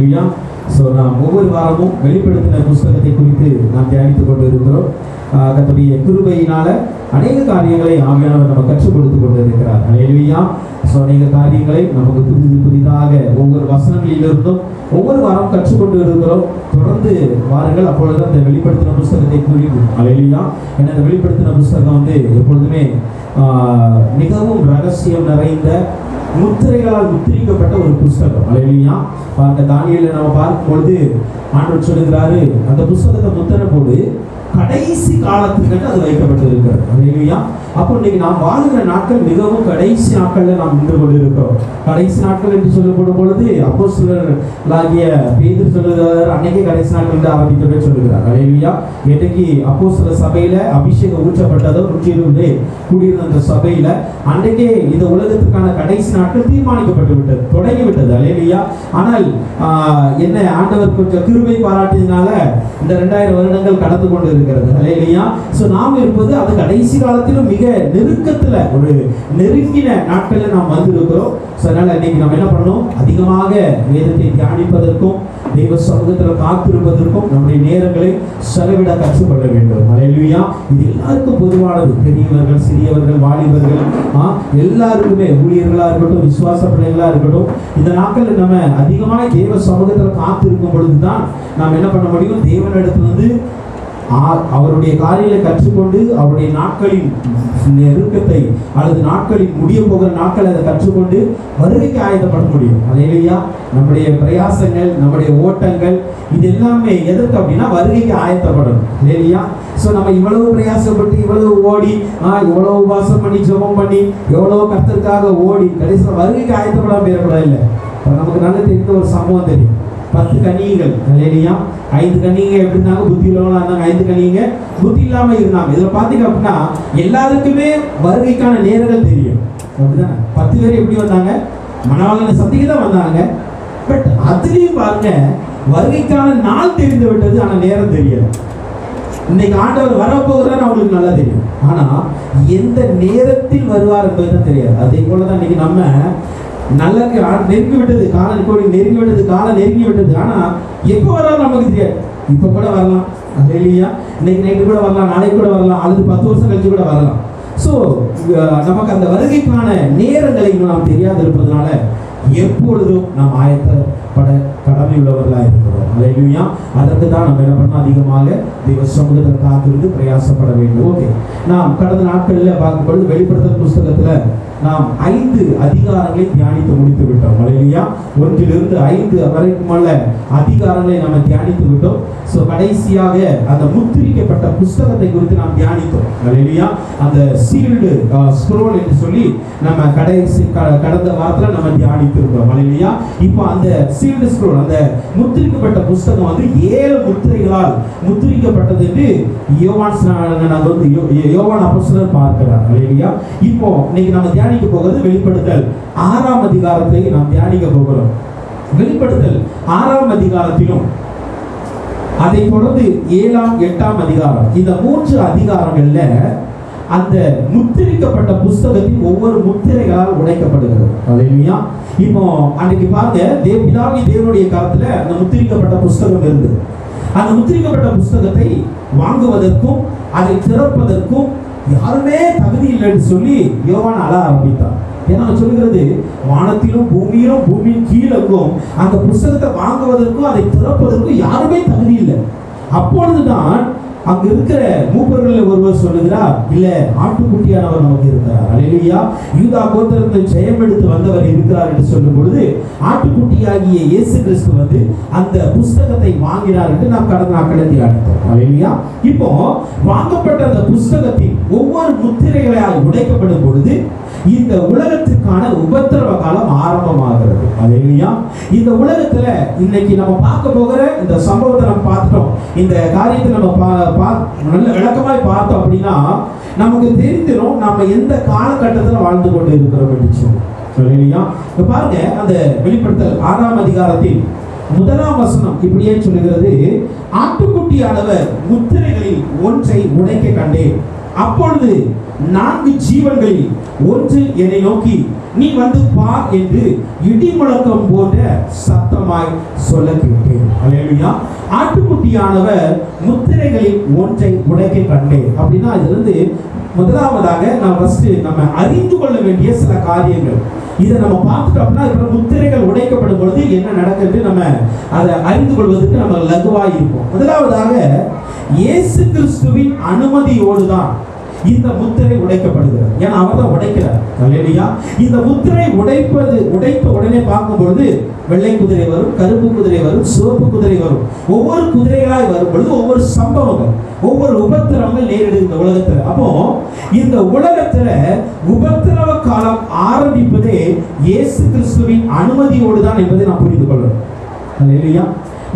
ஹல்லேலூயா. So நாம் ஒவ்வொரு வாரமும் வெளிப்படுத்தின புஸ்தகத்தை குறித்து நாம் தியானித்துக் கொண்டு இருக்கிறோம். கர்த்தருடைய கிருபையினால அநேக காரியங்களை ஆவியானவர் நம்ம கற்றுக் கொடுத்து கொண்டு இருக்கிறார். ஹல்லேலூயா. ஸோ அநேக காரியங்களை நமக்கு புதிதாக ஒவ்வொரு வசனங்களிலிருந்தும் ஒவ்வொரு வாரம் கற்றுக்கொண்டு இருக்கிறோம். தொடர்ந்து வாருங்கள். அப்பொழுது அந்த வெளிப்படுத்தின புஸ்தகத்தை குறித்து ஹல்லேலூயா. ஏன்னா அந்த வெளிப்படுத்தின புஸ்தகம் எப்பொழுதுமே மிகவும் ரகசியம் நிறைந்த முத்திரைகளால் முத்திரிக்கப்பட்ட ஒரு புஸ்தகம். ஹல்லேலூயா. தானியேலை நம்ம பார்க்கும் பொழுது ஆண்டவர் சொல்லுகிறாரு, அந்த புஸ்தகத்தை முத்திரை போடு, கடைசி காலத்துக்கு அது வைக்கப்பட்டிருக்கிறது. ஹல்லேலூயா. அப்போ இன்னைக்கு நாம் வாழ்கிற நாட்கள் மிகவும் கடைசி நாட்கள்ல நாம் நின்று கொண்டு இருக்கிறோம். கடைசி நாட்கள் என்று சொல்லப்படும் பொழுது அப்போஸ்தலர்களாகிய பேதுரு சொல்லுகிறார், அன்னைக்கு கடைசி நாட்கள் ஆரம்பிக்கவே சொல்லுகிறார். ஹல்லேலூயா. இன்னைக்கு அப்போஸ்தலர் சபையில அபிஷேகம் ஊற்றப்பட்டதோ 120 கூடியிருந்த அந்த சபையில அன்றைக்கே இந்த உலகத்துக்கான கடைசி நாட்கள் தீர்மானிக்கப்பட்டு விட்டது, தொடங்கிவிட்டது. ஹல்லேலூயா. ஆனால் என்ன ஆண்டவர் கொஞ்சம் கிருபை பாராட்டியதுனால இந்த 2000 வருடங்கள் கடந்து கொண்டு இருக்கிறது. ஹல்லேலூயா. சோ நாம் இருப்பது அது கடைசி காலத்திலும் மிக நெருக்கத்துல ஒரு நெருங்கின நாட்களில் நாம் வந்திருக்கிறோம். அதனால இன்னைக்கு நம்ம என்ன பண்ணணும், அதிகமாக வேதத்தை தியானிப்பதற்கும் தெய்வ சமூகத்தில் காத்திருப்பதற்கும் நம்முடைய நேரங்களை செலவிட கற்றுக்கொள்ள வேண்டும். ஹல்லேலூயா. இது எல்லாருக்கும் பொதுவானது. பெரியவர்கள், சிறியவர்கள், வாலிபர்கள், எல்லாருக்குமே, ஊழியர்களா இருக்கட்டும், விசுவாச பிள்ளைகளா இருக்கட்டும், இந்த நாட்களில் நம்ம அதிகமாக தெய்வ சமூகத்தில் காத்திருக்கும் பொழுதுதான் நாம் என்ன பண்ண முடியும், தேவனிடத்திலிருந்து அவருடைய காரியங்களை கற்றுக்கொண்டு அவருடைய நாட்களின் நெருக்கத்தை அல்லது நாட்களில் முடிய போகிற நாட்களை அதை கற்றுக்கொண்டு வருகைக்கு ஆயத்தப்பட முடியும். ஹல்லேலூயா. நம்முடைய பிரயாசங்கள், நம்முடைய ஓட்டங்கள் இது எல்லாமே எதற்கு அப்படின்னா வருகைக்கு ஆயத்தப்படணும். ஹல்லேலூயா. ஸோ நம்ம இவ்வளவு பிரயாசப்பட்டு இவ்வளவு ஓடி இவ்வளவு உபவாசம் பண்ணி ஜெபம் பண்ணி எவ்வளவு கர்த்தருக்காக ஓடி கடைசியில் வருகைக்கு ஆயத்தப்படாம போயிடக்கூடாது. இல்லை, நமக்கு நல்ல தெரிந்த ஒரு சம்பவம் தெரியும். 10 கன்னிகைகள். ஹல்லேலூயா. 5 கன்னிகைகள் எப்படி இருந்தாங்க, புத்தி உள்ளவங்களா இருந்தாங்க. 5 கன்னிகைகள் புத்தி இல்லாம இருந்தாங்க. இதுல பாத்தீங்க அப்படின்னா எல்லாருக்குமே வருகைக்கான நேரங்கள் தெரியும். அப்படிதானே? 10 பேர் எப்படி வந்தாங்க, மணவாளனை சந்திக்க தான் வந்தாங்க. பட் அதுலயும் பாருங்க, வருகைக்கான நாள் தெரிந்து விட்டது, ஆனா நேரம் தெரியல. இன்னைக்கு ஆண்டவர் வரப்போகிறார் அவங்களுக்கு நல்லா தெரியும், ஆனா எந்த நேரத்தில் வருவார் என்பதுதான் தெரியாது. அதே போலதான் இன்னைக்கு நம்ம நல்ல நெருங்கி விட்டது, காலம் நெருங்கி விட்டது, காலம் நெருங்கி விட்டது. ஆனா எப்போ வராலும் நமக்கு தெரியாது. இப்ப கூட வரலாம். ஹல்லேலூயா. இன்னைக்கு நைட்டு கூட வரலாம், நாளைக்கு கூட வரலாம், அல்லது 10 வருஷம் கழிச்சு கூட வரலாம். ஸோ நமக்கு அந்த வருகைக்கான நேரங்களை நாம் தெரியாது இருப்பதனால எப்பொழுதும் நாம் ஆயத்தப்பட கடமை உள்ளவர்களாக இருக்கிறோம். ஹல்லேலூயா. அதற்கு தான் நம்ம என்ன பண்ணணும், அதிகமாக தெய்வ சமூகத்தில் காத்திருந்து பிரயாசப்பட வேண்டும். ஓகே, நாம் கடந்த நாட்களில் பார்க்கும்பொழுது வெளிப்படுத்தல் புஸ்தகத்துல நாம் 5 அதிகாரங்களை தியானித்து முடித்து விட்டோம். ஹல்லேலூயா. 1 to 5 வரைக்குமான அதிகாரங்களை நாம் தியானித்து விட்டோம். ஸோ கடைசியாக அந்த முத்திரிக்கப்பட்ட புஸ்தகத்தை குறித்து நாம் தியானித்தோம். ஹல்லேலூயா. அந்த சீல்டு ஸ்க்ரோல் என்று சொல்லி நம்ம கடந்த வாரத்தில் நம்ம தியானித்திருக்கோம். ஹல்லேலூயா. இப்போ அந்த சீல்டு ஸ்க்ரோல், அந்த முத்திரிக்கப்பட்ட புஸ்தகம் 7 முத்திரைகளால் முத்திரிக்கப்பட்டது என்று யோவான் அப்போஸ்தலர் பார்க்கிறார். ஹல்லேலூயா. இப்போ இன்னைக்கு நம்ம தியானிக்க போகிறது வெளிப்படுத்தல் 6ஆம் அதிகாரத்தை நாம் தியானிக்க போகிறோம். வெளிப்படுத்தல் 6ஆம் அதிகாரத்திலும் அதை தொடர்ந்து 7ஆம் 8ஆம் அதிகாரம், இந்த 3 அதிகாரங்கள்ல அந்த முத்திரிக்கப்பட்ட புஸ்தகத்தின் ஒவ்வொரு முத்திரைகளால் உடைக்கப்படுகிறது. ஹல்லேலூயா. இப்போ அன்னைக்கு பாருங்க, பிதாவாகிய தேவனுடைய காலத்துல அந்த முத்திரிக்கப்பட்ட புஸ்தகம் இருந்தது. அந்த முத்திரிக்கப்பட்ட புஸ்தகத்தை வாங்குவதற்கும் அதை திறப்பதற்கும் யாருமே தகுதி இல்லைன்னு சொல்லி யோவான் அழ ஆரம்பித்தார். ஏன்னா சொல்லுகிறது, வானத்திலும் பூமியிலும் பூமியின் கீழக்கும் அந்த புஸ்தகத்தை வாங்குவதற்கும் அதை திறப்பதற்கும் யாருமே தகுதி இல்லை. அப்பொழுதுதான் அங்க இருக்கிற மூப்பர்கள் ஒருவர் சொல்லுகிறார், இல்ல ஆட்டுக்குட்டியானவர் நமக்கு இருக்கிறார். ஹல்லேலூயா. யூதா கோத்திரத்தில் ஜெயம் எடுத்து வந்தவர் இருக்கிறார் என்று சொல்லும் பொழுது ஆட்டுக்குட்டியாகிய இயேசு கிறிஸ்து அந்த புஸ்தகத்தை வாங்கினார் என்று நாம் கடந்த நாட்களில் தியானித்தோம். ஹல்லேலூயா. இப்போ வாங்கப்பட்ட அந்த புஸ்தகத்தின் ஒவ்வொரு முத்திரைகளால் உடைக்கப்படும் பொழுது இந்த உலகத்துக்கான உபத்திரவ காலம் ஆரம்பமாகிறது. ஹல்லேலூயா. இந்த உலகத்துல இன்னைக்கு நம்ம பார்க்க போகிற இந்த சம்பவத்தை நம்ம பார்த்துட்டோம். இந்த காரியத்தை நம்ம நல்ல விளக்கமாய் பார்த்தோம் அப்படின்னா நமக்கு தெரிஞ்சிடும் நம்ம எந்த காலகட்டத்தில் வாழ்ந்து கொண்டு இருக்கிறோம் என்று சொல்லி. பாருங்க, அந்த வெளிப்படுத்தல் 6ஆம் அதிகாரத்தில் 1ஆம் வசனம் இப்படியே சொல்லுகிறது, ஆட்டுக்குட்டியானவர் முத்திரைகளில் ஒன்றை உடைக்க கண்டேன். அப்பொழுது 4 ஜீவன்களில் ஒன்று என்னை நோக்கி நீ வந்து பார் என்று இடி முழக்கம் போன்ற சத்தமாய் சொல்ல கேட்டேன். அல்லேலூயா. ஆட்டுக்குட்டியானவர் முத்திரைகளில் ஒன்றை உடைக்க கண்டேன். அப்படின்னா இது வந்து முதலாவதாக நம்ம அறிந்து கொள்ள வேண்டிய சில காரியங்கள். இதை நம்ம பார்த்துட்டோம்னா இப்ப முத்திரைகள் உடைக்கப்படும் பொழுது என்ன நடக்குது நம்ம அதை அறிந்து கொள்வதற்கு நம்ம லகுவாய் இருப்போம். முதலாவதாக இயேசு கிறிஸ்துவின் அனுமதியோடு தான் இந்த முத்திரை உடைக்கப்படுகிறது. ஏன்னா அவர் தான் உடைக்கிறார். அல்லேலூயா. இந்த முத்திரை உடைத்த உடனே பார்க்கும் பொழுது வெள்ளை குதிரை வரும், கருப்பு குதிரை வரும், சிவப்பு குதிரை வரும். ஒவ்வொரு குதிரைகளாய் வரும் பொழுது ஒவ்வொரு சம்பவங்கள், ஒவ்வொரு உபத்திரவங்கள் நேரிடுது இந்த உலகத்துல. அப்போ இந்த உலகத்துல உபத்திரவ காலம் ஆரம்பிப்பதே இயேசு கிறிஸ்துவின் அனுமதியோடு தான் என்பதை நாம் புரிந்து கொள்ளணும். அல்லேலூயா.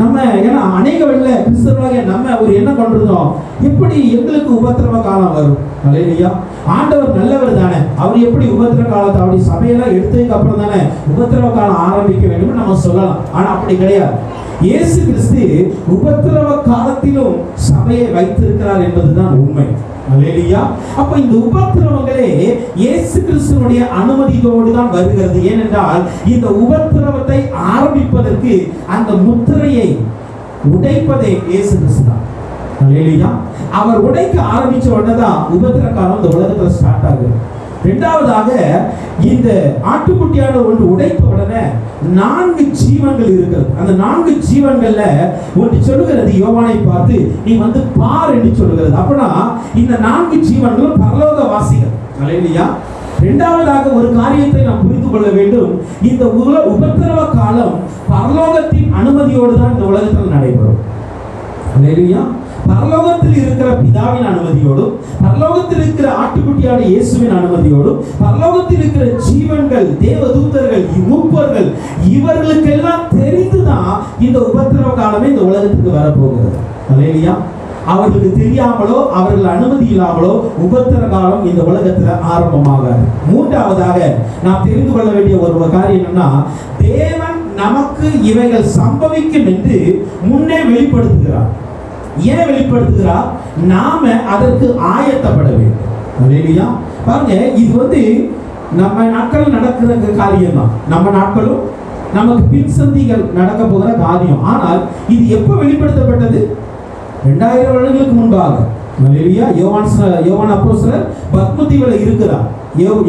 நம்ம ஏன்னா அநேக வெள்ள கிறிஸ்தவர்களாக நம்ம ஒரு என்ன கொண்டிருந்தோம், எப்படி எங்களுக்கு உபத்திரவ காலம் வரும். அல்லேலூயா. ஆண்டவர் நல்லவர் தானே, அவர் எப்படி உபத்திரவ காலத்தை அவருடைய சபையெல்லாம் எடுத்ததுக்கு அப்புறம் தானே உபத்திரவ காலம் ஆரம்பிக்க வேண்டும் நம்ம சொல்லலாம். ஆனா அப்படி கிடையாது. இயேசு கிறிஸ்து உபத்திரவ காலத்திலும் சபையை வைத்திருக்கிறார் என்பதுதான் உண்மை. அல்லேலூயா. அப்ப இந்த உபத்திரவங்களே இயேசு கிறிஸ்துவினுடைய அனுமதியோடு தான் வருகிறது. ஏனென்றால் இந்த உபத்திரவத்தை ஆரம்பிப்பதற்கு அந்த முத்திரையை உடைப்பதே இயேசு கிறிஸ்து தான். அல்லேலூயா. அவர் உடைக்க ஆரம்பிச்ச உடனே தான் உபத்திர காலம் இந்த உலகத்துல ஸ்டார்ட் ஆகுது. இரண்டாவதாக இந்த ஆட்டுக்குட்டியான ஒன்று உடைத்த உடனே 4 ஜீவன்கள் இருக்கிறது. அந்த 4 ஜீவன்கள்ல ஒன்று சொல்லுகிறது, யோவானை பார்த்து நீ வந்து பார் என்று சொல்லுகிறது. அப்படின்னா இந்த 4 ஜீவன்களும் பரலோக வாசிகள். அல்லேலூயா. இரண்டாவதாக ஒரு காரியத்தை நாம் புரிந்து கொள்ள வேண்டும். இந்த உபத்திரவ காலம் பரலோகத்தின் அனுமதியோடு தான் இந்த உலகத்தில் நடைபெறும். அல்லேலூயா. பரலோகத்தில் இருக்கிற பிதாவின் அனுமதியோடும், பரலோகத்தில் இருக்கிற ஆட்டுக்குட்டியான இயேசுவின் அனுமதியோடும், பரலோகத்தில் இருக்கிற ஜீவன்கள், தேவதூதர்கள், மூப்பர்கள் இவர்களுக்கெல்லாம் தெரிந்துதான் இந்த உபத்திரவ காலமே இந்த உலகத்துக்கு வரப்போகிறது. அல்லேலூயா. அவர்களுக்கு தெரியாமலோ அவர்கள் அனுமதி இல்லாமலோ உபத்திர காலம் இந்த உலகத்துல ஆரம்பமாகாது. மூன்றாவதாக நாம் தெரிந்து கொள்ள வேண்டிய ஒரு காரியம் என்னன்னா, தேவன் நமக்கு இவைகள் சம்பவிக்கும் என்று முன்னே வெளிப்படுத்துகிறார். ஏன் வெளிப்படுத்துகிறார்? நாம அதற்கு ஆயத்தப்பட வேண்டும். அல்லேலூயா. பாருங்க, இது வந்து நம்ம நாட்கள் நடக்கிற காரியம் தான். நம்ம நாட்களும் நமக்கு பின்சந்திகள் நடக்க போகிற காரியம். ஆனால் இது எப்போ வெளிப்படுத்தப்பட்டது? 2000 வருடங்களுக்கு முன்பாக. அல்லேலூயா. யோவான் அப்போஸ்தலர் பத்மதீவுல இருக்கிறார்.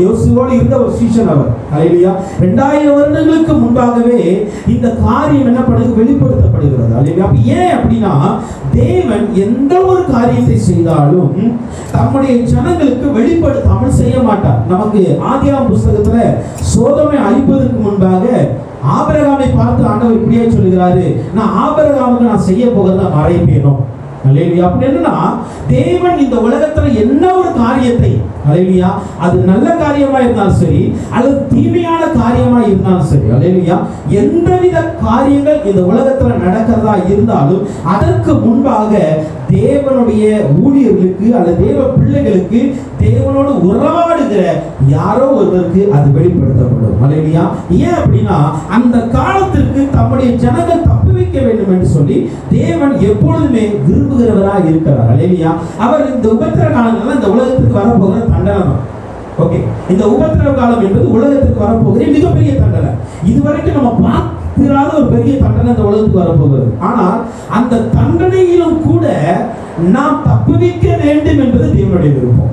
யோசுவோடு இருந்த ஒரு சீஷன் அவர். அல்லேலூயா. 2000 வருடங்களுக்கு முன்பாகவே இந்த காரியம் என்ன பண்ணுது? வெளிப்படுத்தப்படுகிறது. அல்லேலூயா. அப்ப ஏன் அப்படின்னா, தேவன் எந்த ஒரு காரியத்தை செய்தாலும் தம்முடைய ஜனங்களுக்கு வெளிப்படுத்தாமல் செய்ய மாட்டார். நமக்கு ஆதியாகம புத்தகத்துல சோதோமை அழிப்பதற்கு முன்பாக ஆபிரகாமை பார்த்து ஆண்டவர் இப்படியே சொல்லுகிறாரு, நான் ஆபிரகாமுக்கு நான் செய்ய போகிறத மறைப்பேனோ. அல்லேலூயா. அப்படி என்னன்னா, தேவன் இந்த உலகத்துல என்ன ஒரு காரியத்தை, அல்லேலூயா, அது நல்ல காரியமா இருந்தாலும் சரி அல்லது தீமையான காரியமா இருந்தாலும் சரி, அல்லேலூயா, எந்தவித காரியங்கள் இந்த உலகத்துல நடக்கிறதா இருந்தாலும் அதற்கு முன்பாக தேவனுடைய ஊழியர்களுக்கு அல்லது தேவ பிள்ளைகளுக்கு தேவனோடு உறவாடுகிற யாரோ ஒருவருக்கு அது வெளிப்படுத்தப்படும். அல்லேலூயா. ஏன் அப்படின்னா, அந்த காலத்திற்கு தம்முடைய ஜனங்கள் தப்பி வைக்க வேண்டும் என்று சொல்லி தேவன் எப்பொழுதுமே விரும்புகிறவராக இருக்கிறார். அல்லேலூயா. அவர் இந்த உபத்திர காலங்கள்ல இந்த உலகத்துக்கு வரப்போகிற தண்டனை தான். ஓகே, இந்த உபத்திர காலம் என்பது உலகத்துக்கு வரப்போகிற மிகப்பெரிய தண்டனை. இதுவரைக்கும் நம்ம பார்த்திராத ஒரு பெரிய தண்டனை இந்த உலகத்துக்கு வரப்போகிறது. ஆனால் அந்த தண்டனையிலும் கூட நாம் தப்புவிக்க வேண்டும் என்பது தேவனுடைய விருப்பம்.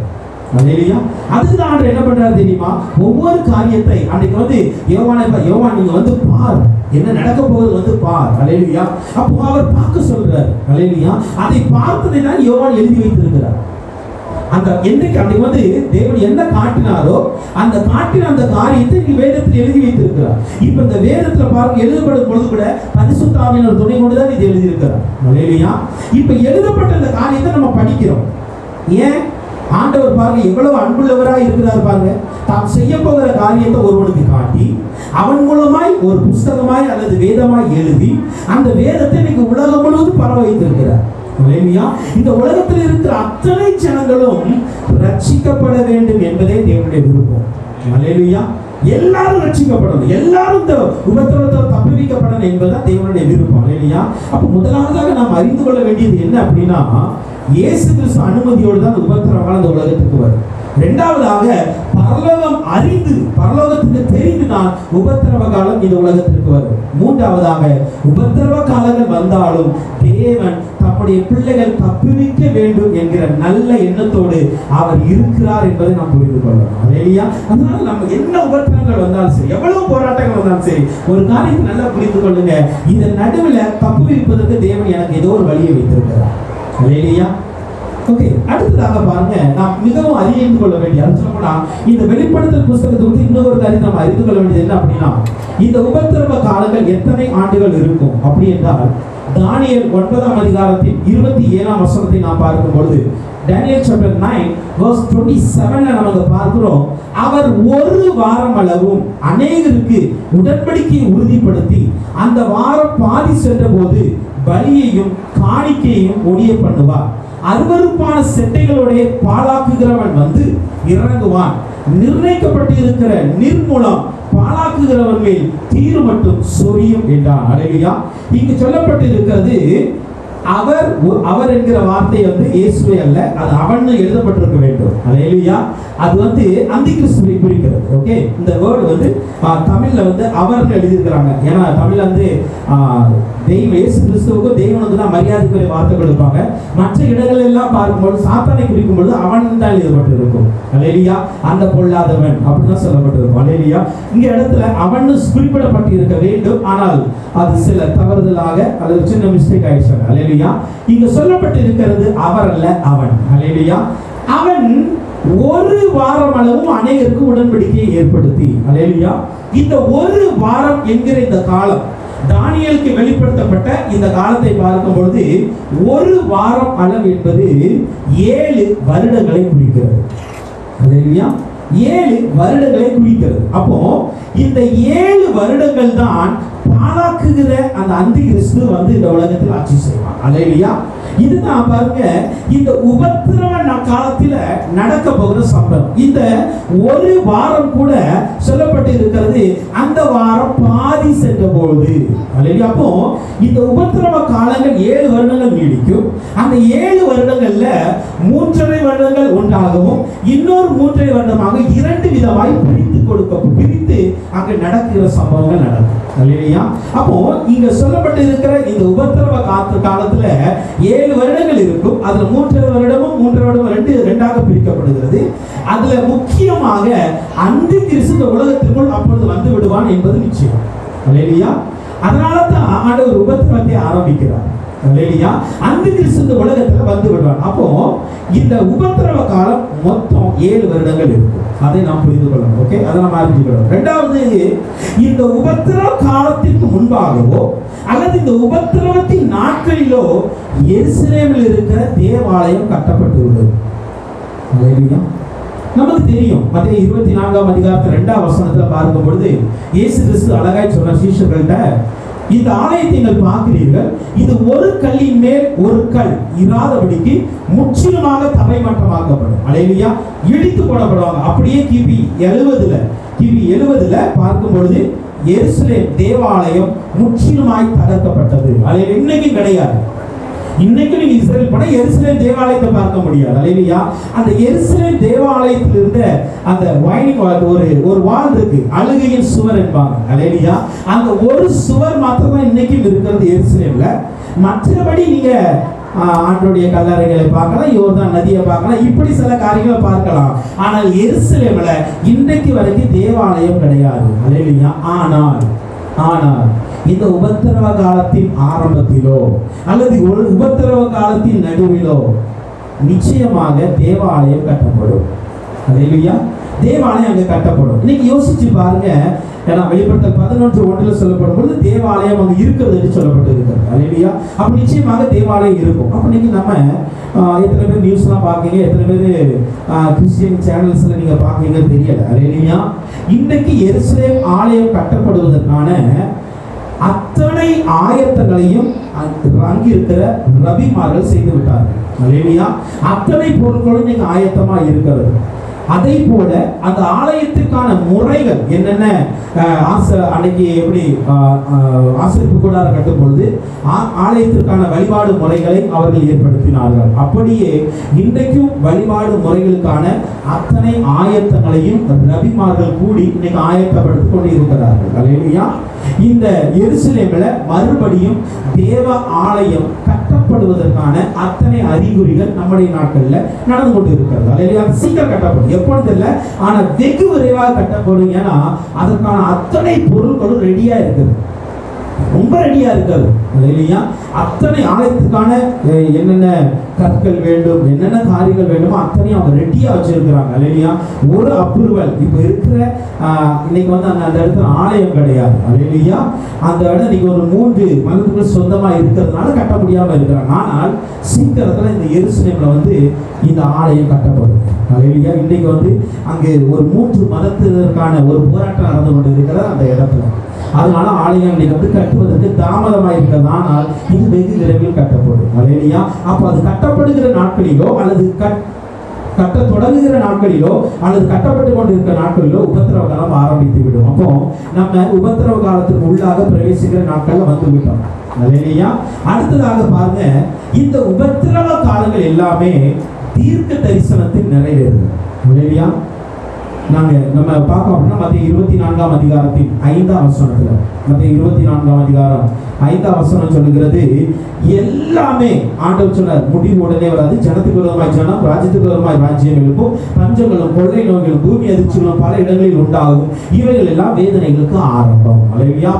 அல்லேலூயா. அதுதான் ஆண்டவர் என்ன பண்றாரு தெரியுமா? ஒவ்வொரு காரியத்தை அன்னைக்கு வந்து யோவான் நீங்க வந்து பார், என்ன நடக்க போகுது வந்து பார். அல்லேலூயா. அப்போ அவர் பார்க்க சொல்றாரு. அல்லேலூயா. அதை பார்த்ததை தான் யோவான் எழுதி வைத்திருக்கிறார். அந்த என்னைக்கு அன்னைக்கு வந்து தேவன் என்ன காட்டினாரோ அந்த காட்டின அந்த காரியத்தை நீ வேதத்தில் எழுதி வைத்திருக்கிறார். இப்ப இந்த வேதத்துல பாருங்க, எழுதப்படும் பொழுது கூட பரிசுத்த ஆவியின் துணை கொண்டுதான் இது எழுதியிருக்கிறார். அல்லேலூயா. இப்ப எழுதப்பட்ட அந்த காரியத்தை நம்ம படிக்கிறோம். ஏன்? ஆண்டவர் பாருங்க எவ்வளவு அன்புள்ளவராக இருக்கிறார் பாருங்க. தாம் செய்ய போகிற காரியத்தை ஒருவனுக்கு காட்டி அவன் மூலமாய் ஒரு புஸ்தகமாய் அல்லது வேதமாய் எழுதி அந்த வேதத்தை இன்னைக்கு உலகம் முழுவதும் பரவ வைத்திருக்கிறார். அல்லேலூயா. இந்த உலகத்தில் இருக்கிற அத்தனை ஜனங்களும் ரட்சிக்கப்பட வேண்டும் என்பதே தேவனுடைய விருப்பம். அல்லேலூயா. எல்லாரும் ரட்சிக்கப்படணும், எல்லாரும் இந்த உபத்திரவத்தை தப்புவிக்கப்படணும் என்பதுதான் தேவனுடைய விருப்பம். அல்லேலூயா. அப்ப முதலாவதாக நாம் அறிந்து கொள்ள வேண்டியது என்ன அப்படின்னா, இயேசு கிறிஸ்து அனுமதியோடு தான் உபத்திரவம் இந்த உலகத்துக்கு வரும். இரண்டாவதாக பரலோகம் அறிந்து, பரலோகத்துக்கு தெரிந்து நான் உபத்திரவ காலம் இந்த உலகத்திற்கு வரும். மூன்றாவதாக உபத்திரவ காலங்கள் வந்தாலும் தேவன் தம்முடைய பிள்ளைகள் தப்புவிக்க வேண்டும் என்கிற நல்ல எண்ணத்தோடு அவர் இருக்கிறார் என்பதை நாம் புரிந்து கொள்ளணும். அல்லேலூயா. அதனால நம்ம என்ன உபத்திரவங்கள் வந்தாலும் சரி, எவ்வளவு போராட்டங்கள் வந்தாலும் சரி, ஒரு காரியத்தை நல்லா புரிந்து கொள்ளுங்க, இதன் நடுவில் தப்புவிப்பதற்கு தேவன் எனக்கு ஏதோ ஒரு வழியை வைத்திருக்கிறார். அல்லேலூயா. ஓகே, அடுத்ததாக பாருங்க, நாம் மிகவும் அறிந்து கொள்ள வேண்டிய சொல்லப்போனா இந்த வெளிப்படுத்தல் புத்தகத்தை பற்றி இன்னொரு காரியம் நாம் அறிந்து கொள்ள வேண்டியது என்ன அப்படின்னா, இந்த உபத்திரவ காலங்கள் எத்தனை ஆண்டுகள் இருக்கும் அப்படி என்றால், தானியேல் 9ஆம் அதிகாரத்தின் 27ஆம் வசனத்தை நாம் பார்க்கும் பொழுது, Daniel chapter 9 verse 27 நமக்கு பார்க்கிறோம், அவர் ஒரு வாரம் அளவும் அநேகருக்கு உடன்படிக்கையை உறுதிப்படுத்தி அந்த வாரம் பாதி சென்ற போது பலியையும் காணிக்கையையும் ஒழிய பண்ணுவார். அருவருப்பான செட்டைகளுடைய பாழாக்குகிறவன் வந்து இறங்குவான். நிர்ணயிக்கப்பட்டிருக்கிற நிர்மூலம் பாழாக்குகிறவன் மேல் தீரு மட்டும் சொரியும் என்றார். அல்லேலூயா. இங்கு சொல்லப்பட்டிருக்கிறது, அவர் என்கிற வார்த்தை வந்து இயேசுவே அல்ல, அது அவன் எழுதப்பட்டிருக்க வேண்டும். அல்லேலூயா. அது வந்து அந்திகிறிஸ்துவை குறிக்கிறது. ஓகே, இந்த வேர்டு வந்து தமிழ்ல வந்து அவர்னு எழுதியிருக்கிறாங்க. ஏன்னா தமிழ்ல வந்து தெய்வம் இயேசு கிறிஸ்துவுக்கும் தெய்வனுக்கு தான் மரியாதைக்குரிய வார்த்தை கொடுப்பாங்க. மற்ற இடங்கள் எல்லாம் பார்க்கும்போது சாத்தானை குறிக்கும் பொழுது அவன் தான் எழுதப்பட்டிருக்கும். அல்லேலூயா. அந்த பொல்லாதவன் அப்படிதான் சொல்லப்பட்டிருக்கும். அல்லேலூயா. இங்க இடத்துல அவன் குறிப்பிடப்பட்டு இருக்க வேண்டும், ஆனால் அது சில தவறுதலாக அல்லது சின்ன மிஸ்டேக் ஆயிடுச்சு. அல்லேலூயா. இங்க சொல்லப்பட்டு இருக்கிறது அவர் அல்ல, அவன். அல்லேலூயா. அவன் ஒரு வாரம் அளவும் அநேகருக்கு உடன்படிக்கையை ஏற்படுத்தி, அல்லேலூயா, இந்த ஒரு வாரம் என்கிற இந்த காலம் தானியேலுக்கு வெளிப்படுத்தப்பட்ட இந்த காலத்தை பார்க்கும் பொழுது ஒரு வாரம் அளவு என்பது 7 வருடங்களை குறிக்கிறது. அல்லேலூயா. 7 வருடங்களை குறிக்கிறது. அப்போ இந்த 7 வருடங்கள் தான் பாழாக்குகிற அந்த அந்திகிறிஸ்து வந்து இந்த உலகத்தில் ஆட்சி செய்வான். அல்லேலூயா. இதுதான் பாருங்க, இந்த உபத்திரவ காலத்தில் நடக்க போகிற சம்பவம். இந்த ஒரு வாரம் கூட சொல்லப்பட்டு இருக்கிறது, அந்த வாரம் பாதி சென்ற பொழுது. அல்லேலூயா. அப்போ இந்த உபத்திரவ காலங்கள் 7 வருடங்கள் நீடிக்கும். அந்த 7 வருடங்கள்ல 3.5 வருடங்கள் உண்டாகவும் இன்னொரு 3.5 வருடமாக 2 விதமாய் பிரித்து அங்கு நடக்கிற சம்பவங்கள் நடக்கும். அல்லேலூயா. அப்போ இங்க சொல்லப்பட்டு இருக்கிற இந்த உபத்திரவ காலத்துல 7 வருடங்கள் இருக்கும். அதுல 3.5 வருடமும் 3.5 வருடமும் ரெண்டாக பிரிக்கப்படுகிறது. அதுல முக்கியமாக அந்திகிறிஸ்து உலகத்திற்குள் அப்பொழுது வந்து விடுவான் என்பது நிச்சயம். அல்லேலூயா. அதனால தான் ஆண்டவர் உபத்திரவத்தை ஆரம்பிக்கிறார். அல்லேலூயா. அந்திகிறிஸ்து உலகத்துல வந்து விடுவான். அப்போ இந்த உபத்திரவ காலம் மொத்தம் 7 வருடங்கள் இருக்கும். அதை நாம் புரிந்து கொள்ளணும். ஓகே, அதை நாம் அறிஞ்சுக்கணும். இரண்டாவது, இந்த உபத்திரவ காலத்திற்கு முன்பாகவோ அல்லது இந்த உபத்திரவத்தின் நாட்களிலோ எருசலேமில் இருக்கிற தேவாலயம் கட்டப்பட்டுள்ளது. அல்லேலூயா. நமக்கு தெரியும், மத்தேயு 24ஆம் அதிகாரத்தில் 2ஆம் வசனத்துல பார்க்கும் பொழுது இயேசு கிறிஸ்து அழகாய் சொன்ன சீஷர்கள்ட்ட, இந்த ஆலயத்தை நீங்கள் பார்க்கிறீர்கள், இது ஒரு கல்லின் மேல் ஒரு கல் இராதபடிக்கு முற்றிலுமாக தரைமட்டமாக்கப்படும். அல்லேலூயா. இடித்து போடப்படுவாங்க. அப்படியே கிபி 70ல பார்க்கும் பொழுது எருசலேம் தேவாலயம் முற்றிலுமாய் தகர்க்கப்பட்டது. அல்லேலூயா. இன்னைக்கு கிடையாது. இன்னைக்கு நீங்க இஸ்ரேல் போனா எருசலேம் தேவாலயத்தை பார்க்க முடியாது. அல்லேலூயா. அந்த எருசலேம் தேவாலயத்தில் இருந்த அந்த வைனிங் ஒரு வால் இருக்கு, அழுகையின் சுவர் என்பாங்க. அல்லேலூயா. அந்த ஒரு சுவர் மாத்திரம் தான் இன்னைக்கும் இருக்கிறது எருசலேம்ல. மற்றபடி நீங்க ஆண்டவருடைய கல்லறைகளை பார்க்கலாம், யோர்தான் நதியை பார்க்கலாம், இப்படி சில காரியங்களை பார்க்கலாம். ஆனால் எருசலேம்ல இன்றைக்கு வரைக்கும் தேவாலயம் கிடையாது. அல்லேலூயா. ஆனால் இந்த உபத்திரவ காலத்தின் ஆரம்பத்திலோ அல்லது ஒரு உபத்திரவ காலத்தின் நடுவிலோ நிச்சயமாக தேவாலயம் கட்டப்படும். அல்லேலூயா. தேவாலயம் அங்கே கட்டப்படும். இன்னைக்கு யோசிச்சு பாருங்க, ஏன்னா வெளிப்படுத்தல் 11:1 சொல்லப்படும் பொழுது தேவாலயம் அங்கே இருக்கிறது என்று சொல்லப்பட்டு இருக்கிறது. அல்லேலூயா. அப்ப நிச்சயமாக தேவாலயம் இருக்கும். அப்ப இன்னைக்கு நம்ம எத்தனை பேர் நியூஸ்லாம் பார்க்கீங்க, எத்தனை பேர் கிறிஸ்டியன் சேனல்ஸ்ல நீங்க பார்க்கீங்க தெரியல. அல்லேலூயா. இன்றைக்கு எருசலேம் ஆலயம் கட்டப்படுவதற்கான அத்தனை ஆயத்தங்களையும் அங்கே இருக்கிற ரபிமார்கள் செய்து விட்டார்கள். அல்லேலூயா. அத்தனை பொருட்களும் நீங்க ஆயத்தமா இருக்கிறது. அதை போல அந்த ஆலயத்திற்கான முறைகள் என்னென்ன, அன்னைக்கு எப்படி ஆசரிப்பு கூடாரம் கட்டும் பொழுது ஆலயத்திற்கான வழிபாடு முறைகளை அவர்கள் ஏற்படுத்தினார்கள். அப்படியே இன்றைக்கும் வழிபாடு முறைகளுக்கான அத்தனை ஆயத்தங்களையும் ரபிமார்கள் கூடி இன்னைக்கு ஆயத்தப்படுத்திக் கொண்டு இருக்கிறார்கள். அல்லேலூயா. இந்த எருசலேமில் மறுபடியும் தேவ ஆலயம் கட்டப்படுவதற்கான அத்தனை அறிகுறிகள் நம்முடைய நாட்களில் நடந்து கொண்டு இருக்கிறது. அல்லேலூயா. சீக்கிரம் கட்டப்படும், எப்பொழுது இல்லை, ஆனால் வெகு விரைவாக கட்டப்படும். ஏன்னா அதற்கான அத்தனை பொருட்களும் ரெடியா இருக்குது, ரொம்ப ரெடியா இருக்காது. அல்லேலூயா. அத்தனை ஆலயத்துக்கான என்னென்ன கற்கள் வேண்டும், என்னென்ன காரியங்கள் வேண்டுமோ அத்தனையும் அவங்க ரெடியா வச்சிருக்கிறாங்க. அல்லேலூயா. ஒரு அப்ரூவல் இப்போ இருக்கிற இன்னைக்கு அந்த இடத்துல ஆலயம் கிடையாது. அல்லேலூயா. அந்த இடம் இன்னைக்கு ஒரு 3 மதத்துக்கு சொந்தமா இருக்கிறதுனால கட்ட முடியாம இருக்கிறாங்க. ஆனால் சீக்கிரத்துல இந்த எருசலேம்ல இந்த ஆலயம் கட்டப்படும். அல்லேலூயா. இன்னைக்கு அங்கே ஒரு 3 மதத்திற்கான ஒரு போராட்டம் நடந்து கொண்டு இருக்கிறது அந்த இடத்துல. அதனால ஆலயம் இன்னைக்கு கட்டுவதற்கு தாமதமாக இருக்கிறது. ஆனால் இது வெகு விரைவில் கட்டப்படும். அல்லேலூயா. அப்போ அது கட்டப்படுகிற நாட்களிலோ அல்லது கட்ட தொடங்குகிற நாட்களிலோ அல்லது கட்டப்பட்டு கொண்டிருக்கிற நாட்களிலோ உபத்திரவ காலம் ஆரம்பித்து விடும். அப்போ நம்ம உபத்திரவ காலத்திற்கு உள்ளாக பிரவேசிக்கிற நாட்கள்ல வந்து விட்டோம். அல்லேலூயா. அடுத்ததாக பாருங்க, இந்த உபத்திரவ காலங்கள் எல்லாமே தீர்க்க தரிசனத்தில் நிறைவேறுது. அல்லேலூயா. நம்ம பார்க்க அப்படின்னா மத்திய 24ஆம் அதிகாரத்தின் 5ஆம் வசனத்துல, மத்திய 24ஆம் அதிகாரம் 5ஆம் வசனம் சொல்லுகிறது, எல்லாமே ஆண்டவர் சொன்னார், முடிவு உடனே வராது. ஜனத்துக்கு விரோதமாய் ஜனம், ராஜ்யத்துக்கு விரோதமாய் ராஜ்யம் எழுப்பும், பஞ்சங்களும் கொள்ளை நோய்களும் பூமி அதிர்ச்சிகளும் பல இடங்களில் உண்டாகும். இவைகள் எல்லாம் வேதனைகளுக்கு ஆரம்பம். அல்லேலூயா.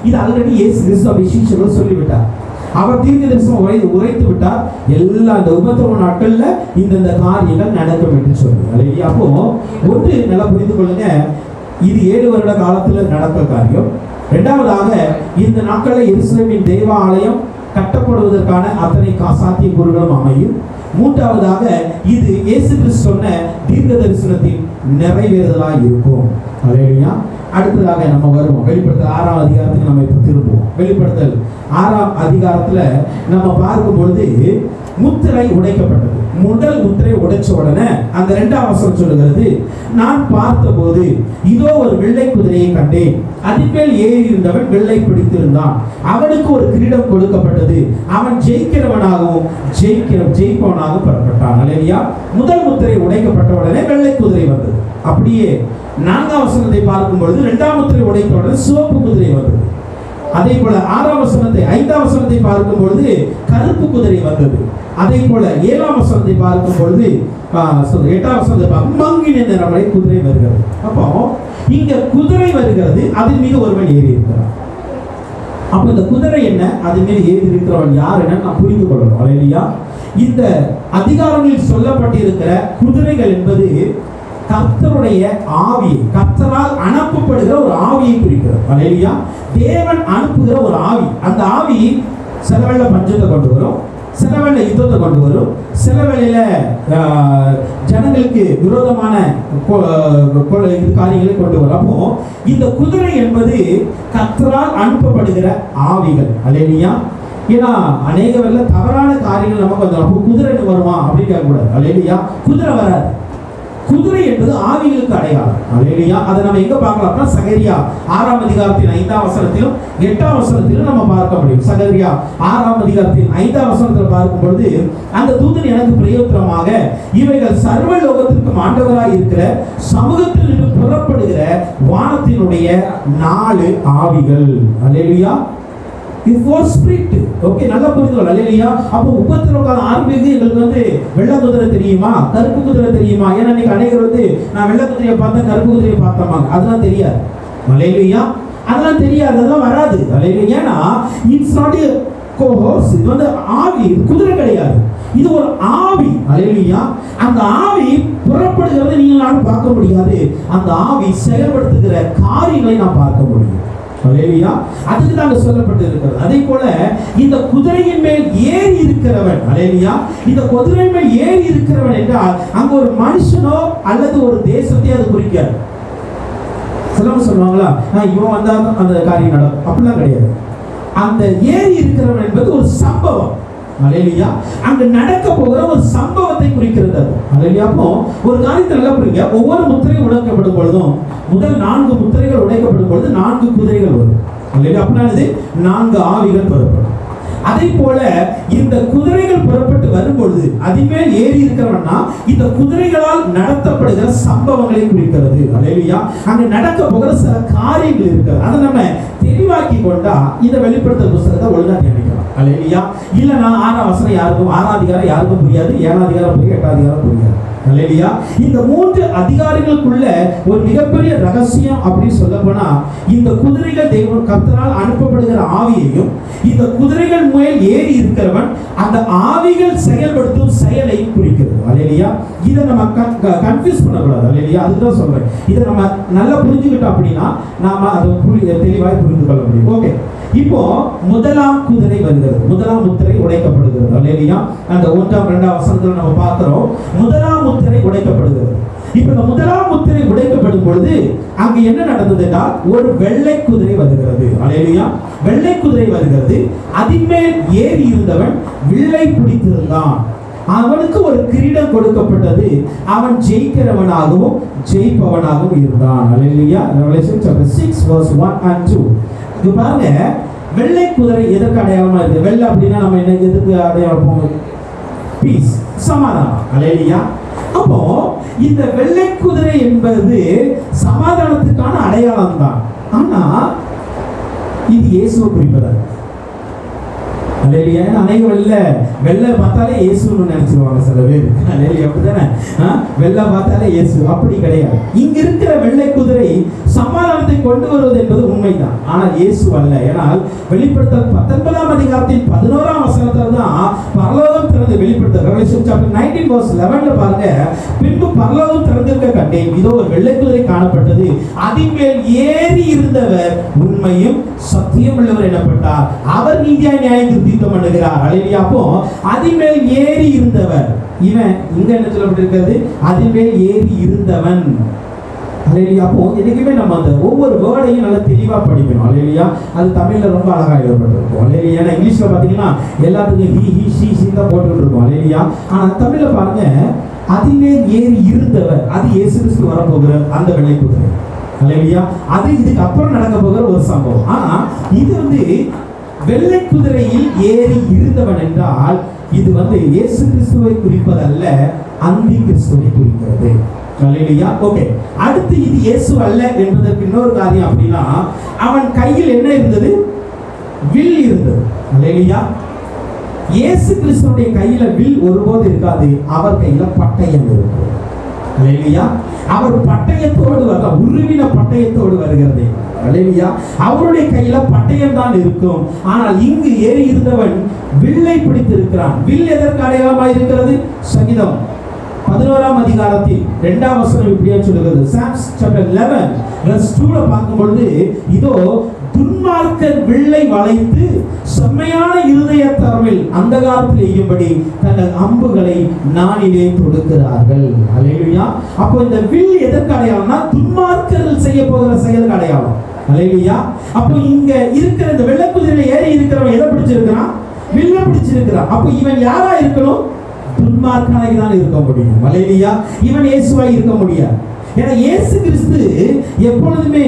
இது ஆல்ரெடி இயேசு கிறிஸ்து விசேஷங்கள் சொல்லிவிட்டார். அவர் தீர்க்க தரிசனம் உரைத்து விட்டார். எல்லா இந்த உபத்திரவ நாட்கள்ல இந்த காரியங்கள் நடக்கும் என்று சொல்லி. அல்லேலூயா. அப்போ ஒன்று நல்லா புரிந்து கொள்ளுங்க, இது 7 வருட காலத்துல நடக்கிற காரியம். இரண்டாவதாக இந்த நாட்களில் எருசலேமின் தேவ ஆலயம் கட்டப்படுவதற்கான அத்தனை சாத்தியக்கூறுகளும் அமையும். மூன்றாவதாக இது இயேசு கிறிஸ்து சொன்ன தீர்க்க தரிசனத்தின் நிறைவேறுதலாக இருக்கும். அல்லேலூயா. அடுத்ததாக நம்ம வருவோம் வெளிப்படுத்தல் 6ஆம் அதிகாரத்துக்கு நம்ம இப்போ திரும்புவோம். வெளிப்படுத்தல் 6ஆம் அதிகாரத்துல நம்ம பார்க்கும் பொழுது முத்திரை உடைக்கப்பட்டது. முதல் முத்திரை உடைச்ச உடனே அந்த 2ஆம் வசனம் சொல்லுகிறது, நான் பார்த்தபோது இதோ ஒரு வெள்ளை குதிரையை கண்டேன், அதன் மேல் ஏறி இருந்தவன் வெள்ளை பிடித்திருந்தான், அவனுக்கு ஒரு கிரீடம் கொடுக்கப்பட்டது, அவன் ஜெயிக்கிறவனாகவும் ஜெயிப்பவனாகவும் புறப்பட்டான். அல்லேலூயா. முதல் முத்திரை உடைக்கப்பட்ட உடனே வெள்ளை குதிரை வந்தது. அப்படியே 4ஆம் வசனத்தை பார்க்கும் பொழுது 2ஆம் முத்திரை உடைத்த உடனே சிவப்பு குதிரை வந்தது. அதே போல 6ஆம் வசனத்தை 5ஆம் வசனத்தை பார்க்கும் பொழுது கருப்பு குதிரை வந்தது. அதே போல 7ஆம் வசனத்தை பார்க்கும் பொழுது 8ஆம் வசனத்தை பார்க்கும் மங்கின நிறமுடைய குதிரை வருகிறது. அப்போ இங்க குதிரை வருகிறது, அதன் மீது ஒருவன் ஏறி இருக்கிறான். அப்ப இந்த குதிரை என்ன, அதன் மீது ஏறி இருக்கிறவன் யார் என்ன நான் புரிந்து கொள்ளணும். அல்லேலூயா. இந்த அதிகாரங்களில் சொல்லப்பட்டிருக்கிற குதிரைகள் என்பது கர்த்தருடைய ஆவி, கர்த்தரால் அனுப்பப்படுகிற ஒரு ஆவியை குறிக்கிறது. அல்லேலூயா. தேவன் அனுப்புகிற ஒரு ஆவி. அந்த ஆவி சில வேளை பஞ்சத்தை கொண்டு வரும், சில வேளை யுத்தத்தை கொண்டு வரும், சில வேளையில ஜனங்களுக்கு விரோதமான காரியங்களை கொண்டு வரும். அப்போ இந்த குதிரை என்பது கர்த்தரால் அனுப்பப்படுகிற ஆவிகள். அல்லேலூயா. ஏன்னா அநேக வேளை தவறான காரியங்கள் நமக்கு வந்து குதிரை வருமா அப்படின்னு கேட்கக்கூடாது. அல்லேலூயா. குதிரை வராது. குதிரை என்பது ஆவிகளுக்கு அடையாளம். அல்லேலூயா. அதை நம்ம எங்க பார்க்கலாம்னா சகரியா 6ஆம் அதிகாரத்தின் 5ஆம் வசனத்திலும் 8ஆம் வசனத்திலும் நம்ம பார்க்க முடியும். சகரியா 6ஆம் அதிகாரத்தின் 5ஆம் வசனத்தில் பார்க்கும் பொழுது, அந்த தூதன் எனக்கு பிரயோஜனமாக இவைகள் சர்வ லோகத்திற்கும் ஆண்டவராய் இருக்கிற சமூகத்தில் இருந்து புறப்படுகிற வானத்தினுடைய 4 ஆவிகள். அல்லேலூயா. இது ஃபோர் ஸ்பிரிட். ஓகே, நல்லா புரிஞ்சுக்கணும். அல்லேலூயா. அப்போ உபத்திரவ காலம் ஆரம்பிக்குது. எங்களுக்கு வெள்ளை குதிரை தெரியுமா, கருப்பு குதிரை தெரியுமா? ஏன்னா இன்னைக்கு அனைவரும் நான் வெள்ளை குதிரையை பார்த்தேன், கருப்பு குதிரையை பார்த்தோமாங்க, அதெல்லாம் தெரியாது. அல்லேலூயா. அதெல்லாம் தெரியாது, அதெல்லாம் வராது. அல்லேலூயா. ஏன்னா இட்ஸ் நாட் எ கோஹோர்ஸ். இது ஆவி, குதிரை கிடையாது, இது ஒரு ஆவி. அல்லேலூயா. அந்த ஆவி புறப்படுகிறதை நீங்கள் நான் பார்க்க முடியாது, அந்த ஆவி செயல்படுத்துகிற காரியங்களை நான் பார்க்க முடியும். அல்லேலூயா. அதுக்கு தாங்க சொல்லப்பட்டு இருக்கிறது. அதே போல இந்த குதிரையின் மேல் ஏறி இருக்கிறவன், அல்லேலூயா, இந்த குதிரை மேல் ஏறி இருக்கிறவன் என்றால் அங்க ஒரு மனுஷனோ அல்லது ஒரு தேசத்தையோ அது குறிக்காது. சிலவங்க சொல்லுவாங்களா, இவன் வந்தா அந்த காரியம் நடக்கும், அப்படிலாம் கிடையாது. அந்த ஏறி இருக்கிறவன் என்பது ஒரு சம்பவம். அல்லேலூயா. அங்க நடக்க போகிற ஒரு சம்பவத்தை குறிக்கிறது. அல்லேலூயா. அப்போ ஒரு காரியத்தை நல்லா புரியுங்க. ஒவ்வொரு முத்திரை உடைக்கப்படும் பொழுதும் முதல் 4 முத்திரைகள் உடைக்கப்படும் பொழுது 4 குதிரைகள் வரும். அல்லேலூயா. அப்படின்னா இது 4 ஆவிகள் புறப்படும். அதே போல இந்த குதிரைகள் புறப்பட்டு வரும்பொழுது அதின்மேல் ஏறி இருக்கிறவன்னா இந்த குதிரைகளால் நடத்தப்படுகிற சம்பவங்களை குறிக்கிறது. அல்லேலூயா. அங்க நடக்க போகிற சில காரியங்கள் இருக்கு. அதை நம்ம தெளிவாக்கி கொண்டா இந்த வெளிப்படுத்தல் புத்தகத்தை ஒழுங்கா தியானிக்கலாம். அல்லேலூயா. இல்லைன்னா 6ஆம் வசனம் யாருக்கும் 6ஆம் அதிகாரம் யாருக்கும் புரியாது, 7ஆம் அதிகாரம் புரியாது, 8ஆம் அதிகாரம் புரியாது. அல்லேலூயா. இந்த 3 அதிகாரங்களுக்குள்ள ஒரு மிகப்பெரிய ரகசியம் அப்படின்னு சொல்ல போனா இந்த குதிரைகள் தேவன் கர்த்தரால் அனுப்பப்படுகிற ஆவியையும் இந்த குதிரைகள் மேல் ஏறி இருக்கிறவன் அந்த ஆவிகள் செயல்படுத்தும் செயலை குறிக்கிறது. அல்லேலூயா. இதை நம்ம கன்ஃபியூஸ் பண்ணக்கூடாது. அல்லேலூயா. அதுதான் சொல்றேன். இதை நம்ம நல்லா புரிஞ்சுக்கிட்டோம் அப்படின்னா நாம அதை தெளிவாய் புரிந்து கொள்ள முடியும். ஓகே. இப்போ முதலாம் குதிரை வருகிறது, முதலாம் முத்திரை உடைக்கப்படுகிறது. அல்லேலூயா. அந்த 1ஆம் 2ஆம் வசனத்துல நம்ம பார்க்கிறோம் முதலாம் முத்திரை உடைக்கப்படுகிறது. இப்ப இந்த முதலாம் முத்திரை உடைக்கப்படும் பொழுது அங்க என்ன நடந்ததுன்னா ஒரு வெள்ளை குதிரை வருகிறது. அல்லேலூயா. வெள்ளை குதிரை வருகிறது. அதின்மேல் ஏறி இருந்தவன் வில்லை பிடித்திருந்தான். அவனுக்கு ஒரு கிரீடம் கொடுக்கப்பட்டது. அவன் ஜெயிக்கிறவனாகவும் ஜெயிப்பவனாகவும் இருந்தான். அல்லேலூயா. Revelation chapter 6 verse 1 and 2. இது பாருங்க, வெள்ளை குதிரை எதற்கு அடையாளமா இருக்கு? வெள்ளை அப்படின்னா நம்ம என்ன எதுக்கு அடையாளம்? பீஸ், சமாதானம். அல்லேலூயா. அப்போ இந்த வெள்ளை குதிரை என்பது சமாதானத்துக்கான அடையாளம் தான். ஆனா இது இயேசுவை குறிப்பதல்ல. அல்லேலூயா. அநேக வெள்ளை பார்த்தாலே இயேசுன்னு நினைச்சிருவாங்க சில பேர். அல்லேலூயா. அப்படிதானே? வெள்ளை பார்த்தாலே இயேசு. அப்படி கிடையாது. இங்க இருக்கிற வெள்ளை குதிரை சமாதானத்தை கொண்டு வருவது என்பது உண்மைதான். ஆனால் இயேசு அல்ல. ஏனால் வெளிப்படுத்தல் 19ஆம் அதிகாரத்தின் 11ஆம் வசனத்துல தான் பரலோகம் திறந்து வெளிப்படுத்தல் Revelation chapter 19 verse 11ல பாருங்க, பின்பு பரலோகம் திறந்திருக்க கண்டேன், இதோ ஒரு வெள்ளை குதிரை காணப்பட்டது, அதின்மேல் ஏறி இருந்தவர் உண்மையும் சத்தியம் உள்ளவர் எனப்பட்டார், அவர் நீதியாய் நியாயம் தீர்ப்பு பண்ணுகிறார். அல்லேலூயா. அப்போ அதின்மேல் ஏறி இருந்தவர், இவன் இங்க என்ன சொல்லப்பட்டிருக்கிறது? அதின்மேல் ஏறி இருந்தவன். அல்லேலூயா. அப்போ என்னைக்குமே நம்ம அந்த ஒவ்வொரு வேர்டையும் நல்லா தெளிவா படிக்கணும். அல்லேலூயா. அது தமிழ்ல ரொம்ப அழகா எழுதப்பட்டிருக்கும். அல்லேலூயா. ஏன்னா இங்கிலீஷ்ல பாத்தீங்கன்னா எல்லாத்துக்கும் ஹி ஹி ஷி ஷி தான் போட்டுட்டு இருக்கோம். அல்லேலூயா. ஆனா தமிழ்ல பாருங்க, அதின்மேல் ஏறி இருந்தவர், அது இயேசு கிறிஸ்து வரப்போகிற அந்த வெள்ளை குதிரை. அல்லேலூயா. அது இதுக்கு அப்புறம் நடக்க போகிற ஒரு சம்பவம். ஆனா இது வெள்ளை குதிரையில் ஏறி இருந்தவன் என்றால் இது இயேசு கிறிஸ்துவை குறிப்பதல்ல, அந்தி கிறிஸ்துவை குறிக்கிறது. அல்லேலூயா. ஓகே. அடுத்து இது இயேசு அல்ல என்பதற்கு இன்னொரு காரியம் அப்படின்னா அவன் கையில் என்ன இருந்தது? வில் இருந்தது. அல்லேலூயா. இயேசு கிறிஸ்துவுடைய கையில வில் ஒருபோது இருக்காது. அவர் கையில பட்டயம் இருக்கும். அல்லேலூயா. அவர் பட்டயத்தோடு வர, உருவின பட்டயத்தோடு வருகிறது. அல்லேலூயா. அவருடைய கையில பட்டயம் தான் இருக்கும். ஆனால் இங்கு ஏறி இருந்தவன் வில்லை பிடித்திருக்கிறான். வில் எதற்கு அடையாளமாக இருக்கிறது? சங்கீதம் 11ஆம் அதிகாரத்தில் 2ஆம் வசனம் இப்படியே சொல்லுகிறது. Psalms chapter 11 verse 2ல பார்க்கும் பொழுது, இதோ துன்மார்க்கர் வில்லை வளைத்து செம்மையான இருதயத்தரவில் அந்தகாரத்தில் எய்யும்படி தங்கள் அம்புகளை நானிலே தொடுக்கிறார்கள். அல்லேலூயா. அப்போ இந்த வில் எதற்கு அடையாளம்னா துன்மார்க்கர்கள் செய்ய போகிற செயலுக்கு அடையாளம். அல்லேலூயா. அப்போ இங்க இருக்கிற இந்த வெள்ளை குதிரையில ஏறி இருக்கிறவன் எதை பிடிச்சிருக்கிறான்? வில்லை பிடிச்சிருக்கிறான். அப்போ இவன் யாரா இருக்கணும்? துன்மார்க்கனாய் தான் இருக்க முடியும். அல்லேலூயா. இவன் இயேசுவாய் இருக்க முடியாது. ஏன்னா இயேசு கிறிஸ்து எப்பொழுதுமே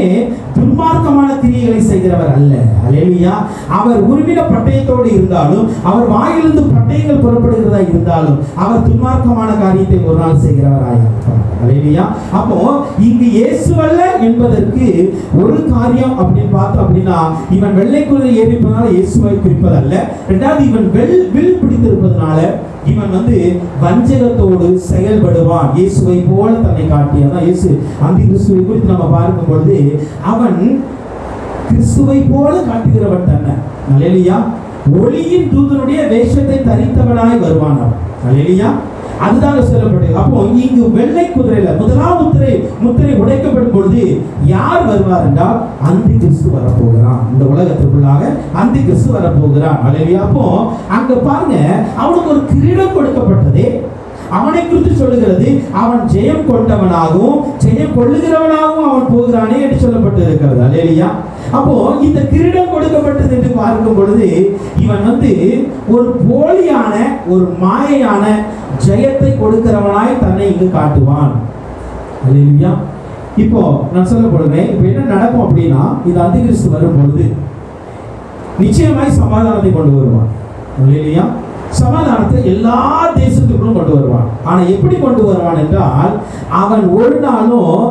துன்மார்க்கமான கிரியைகளை செய்கிறவர் அல்ல. அல்லேலூயா. அவர் உருவின பட்டயத்தோடு இருந்தாலும், அவர் வாயிலிருந்து பட்டயங்கள் புறப்படுகிறதா இருந்தாலும், அவர் துன்மார்க்கமான காரியத்தை ஒரு நாள் செய்கிறவராய் இருப்பார். அல்லேலூயா. அப்போ இங்கு இயேசு அல்ல என்பதற்கு ஒரு காரியம் அப்படின்னு பார்த்தோம் அப்படின்னா, இவன் வெள்ளை குதிரை ஏறிப்பதனால இயேசுவை குறிப்பதல்ல. இரண்டாவது, இவன் வில் பிடித்திருப்பதனால இவன் வஞ்சகத்தோடு செயல்படுவான். இயேசுவை போல தன்னை காட்டியதான் இயேசு அந்த கிறிஸ்துவை குறித்து நம்ம பார்க்கும் பொழுது அவன் கிறிஸ்துவை போல காட்டுகிறவன் தன்னை. அல்லேலூயா. ஒளியின் தூதனுடைய வேஷத்தை தரித்தவனாய் வருவான். அல்லேலூயா. அதுதான் சொல்லப்பட்டது. அப்போ இங்கு வெள்ளை குதிரையில முதலாம் முத்திரை உடைக்கப்படும் பொழுது யார் வருவார் என்றால் அந்தி கிறிஸ்து வரப்போகிறான். இந்த உலகத்திற்குள்ளாக அந்தி கிறிஸ்து வரப்போகிறான். அல்லேலூயா. அப்போ அங்க பாருங்க, அவனுக்கு ஒரு கிரீடம் கொடுக்கப்பட்டதே. அவனை குறித்து சொல்லுகிறது, அவன் ஜெயம் கொண்டவனாகவும் ஜெயம் கொள்ளுகிறவனாகவும் அவன் போகிறானே என்று சொல்லப்பட்டு இருக்கிறது. அல்லேலூயா. அப்போ இந்த கிரீடம் கொடுக்கப்பட்டது என்று பார்க்கும் பொழுது இவன் ஒரு போலியான ஒரு மாயையான ஜெயத்தை கொடுக்கிறவனாய் தன்னை இங்கு காட்டுவான். அல்லேலூயா. இப்போ நான் சொல்ல போடுறேன், இப்போ என்ன நடக்கும் அப்படின்னா, இந்த அந்திகிறிஸ்து வரும் பொழுது நிச்சயமாய் சமாதானத்தை கொண்டு வருவான். அல்லேலூயா. சமாதானத்தை எல்லா தேசத்துக்குள்ளும் கொண்டு வருவான். ஆனா எப்படி கொண்டு வருவான் என்றால், அவன் ஒரு நாளும்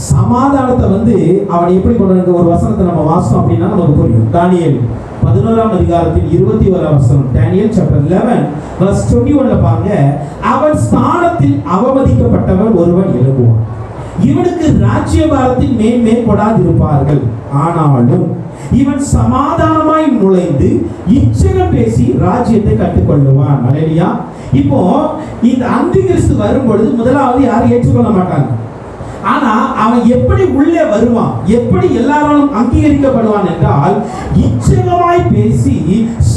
சமாதானத்தை அவன் எப்படி கொண்டு வர, ஒரு வசனத்தை நம்ம வாசம் அப்படின்னா நமக்கு புரியும். தானியேல் 11ஆம் அதிகாரத்தின் 21ஆம் வசனம், Daniel chapter 11 verse 21ல பாருங்க, அவன் ஸ்தானத்தில் அவமதிக்கப்பட்டவன் ஒருவன் எழும்புவான், இவனுக்கு ராஜ்யபாரத்தின் மேன்மை கொடாதிருப்பார்கள், ஆனாலும் இவன் சமாதானமாய் நுழைந்து இச்சகம் பேசி ராஜ்யத்தை கட்டுக்கொள்ளுவான். அல்லேலூயா. இப்போ இந்த அந்திகிறிஸ்து வரும்பொழுது முதலாவது யாரும் ஏற்றுக்கொள்ள மாட்டாங்க. ஆனா அவன் எப்படி உள்ளே வருவான், எப்படி எல்லாராலும் அங்கீகரிக்கப்படுவான் என்றால், இச்சகமாய் பேசி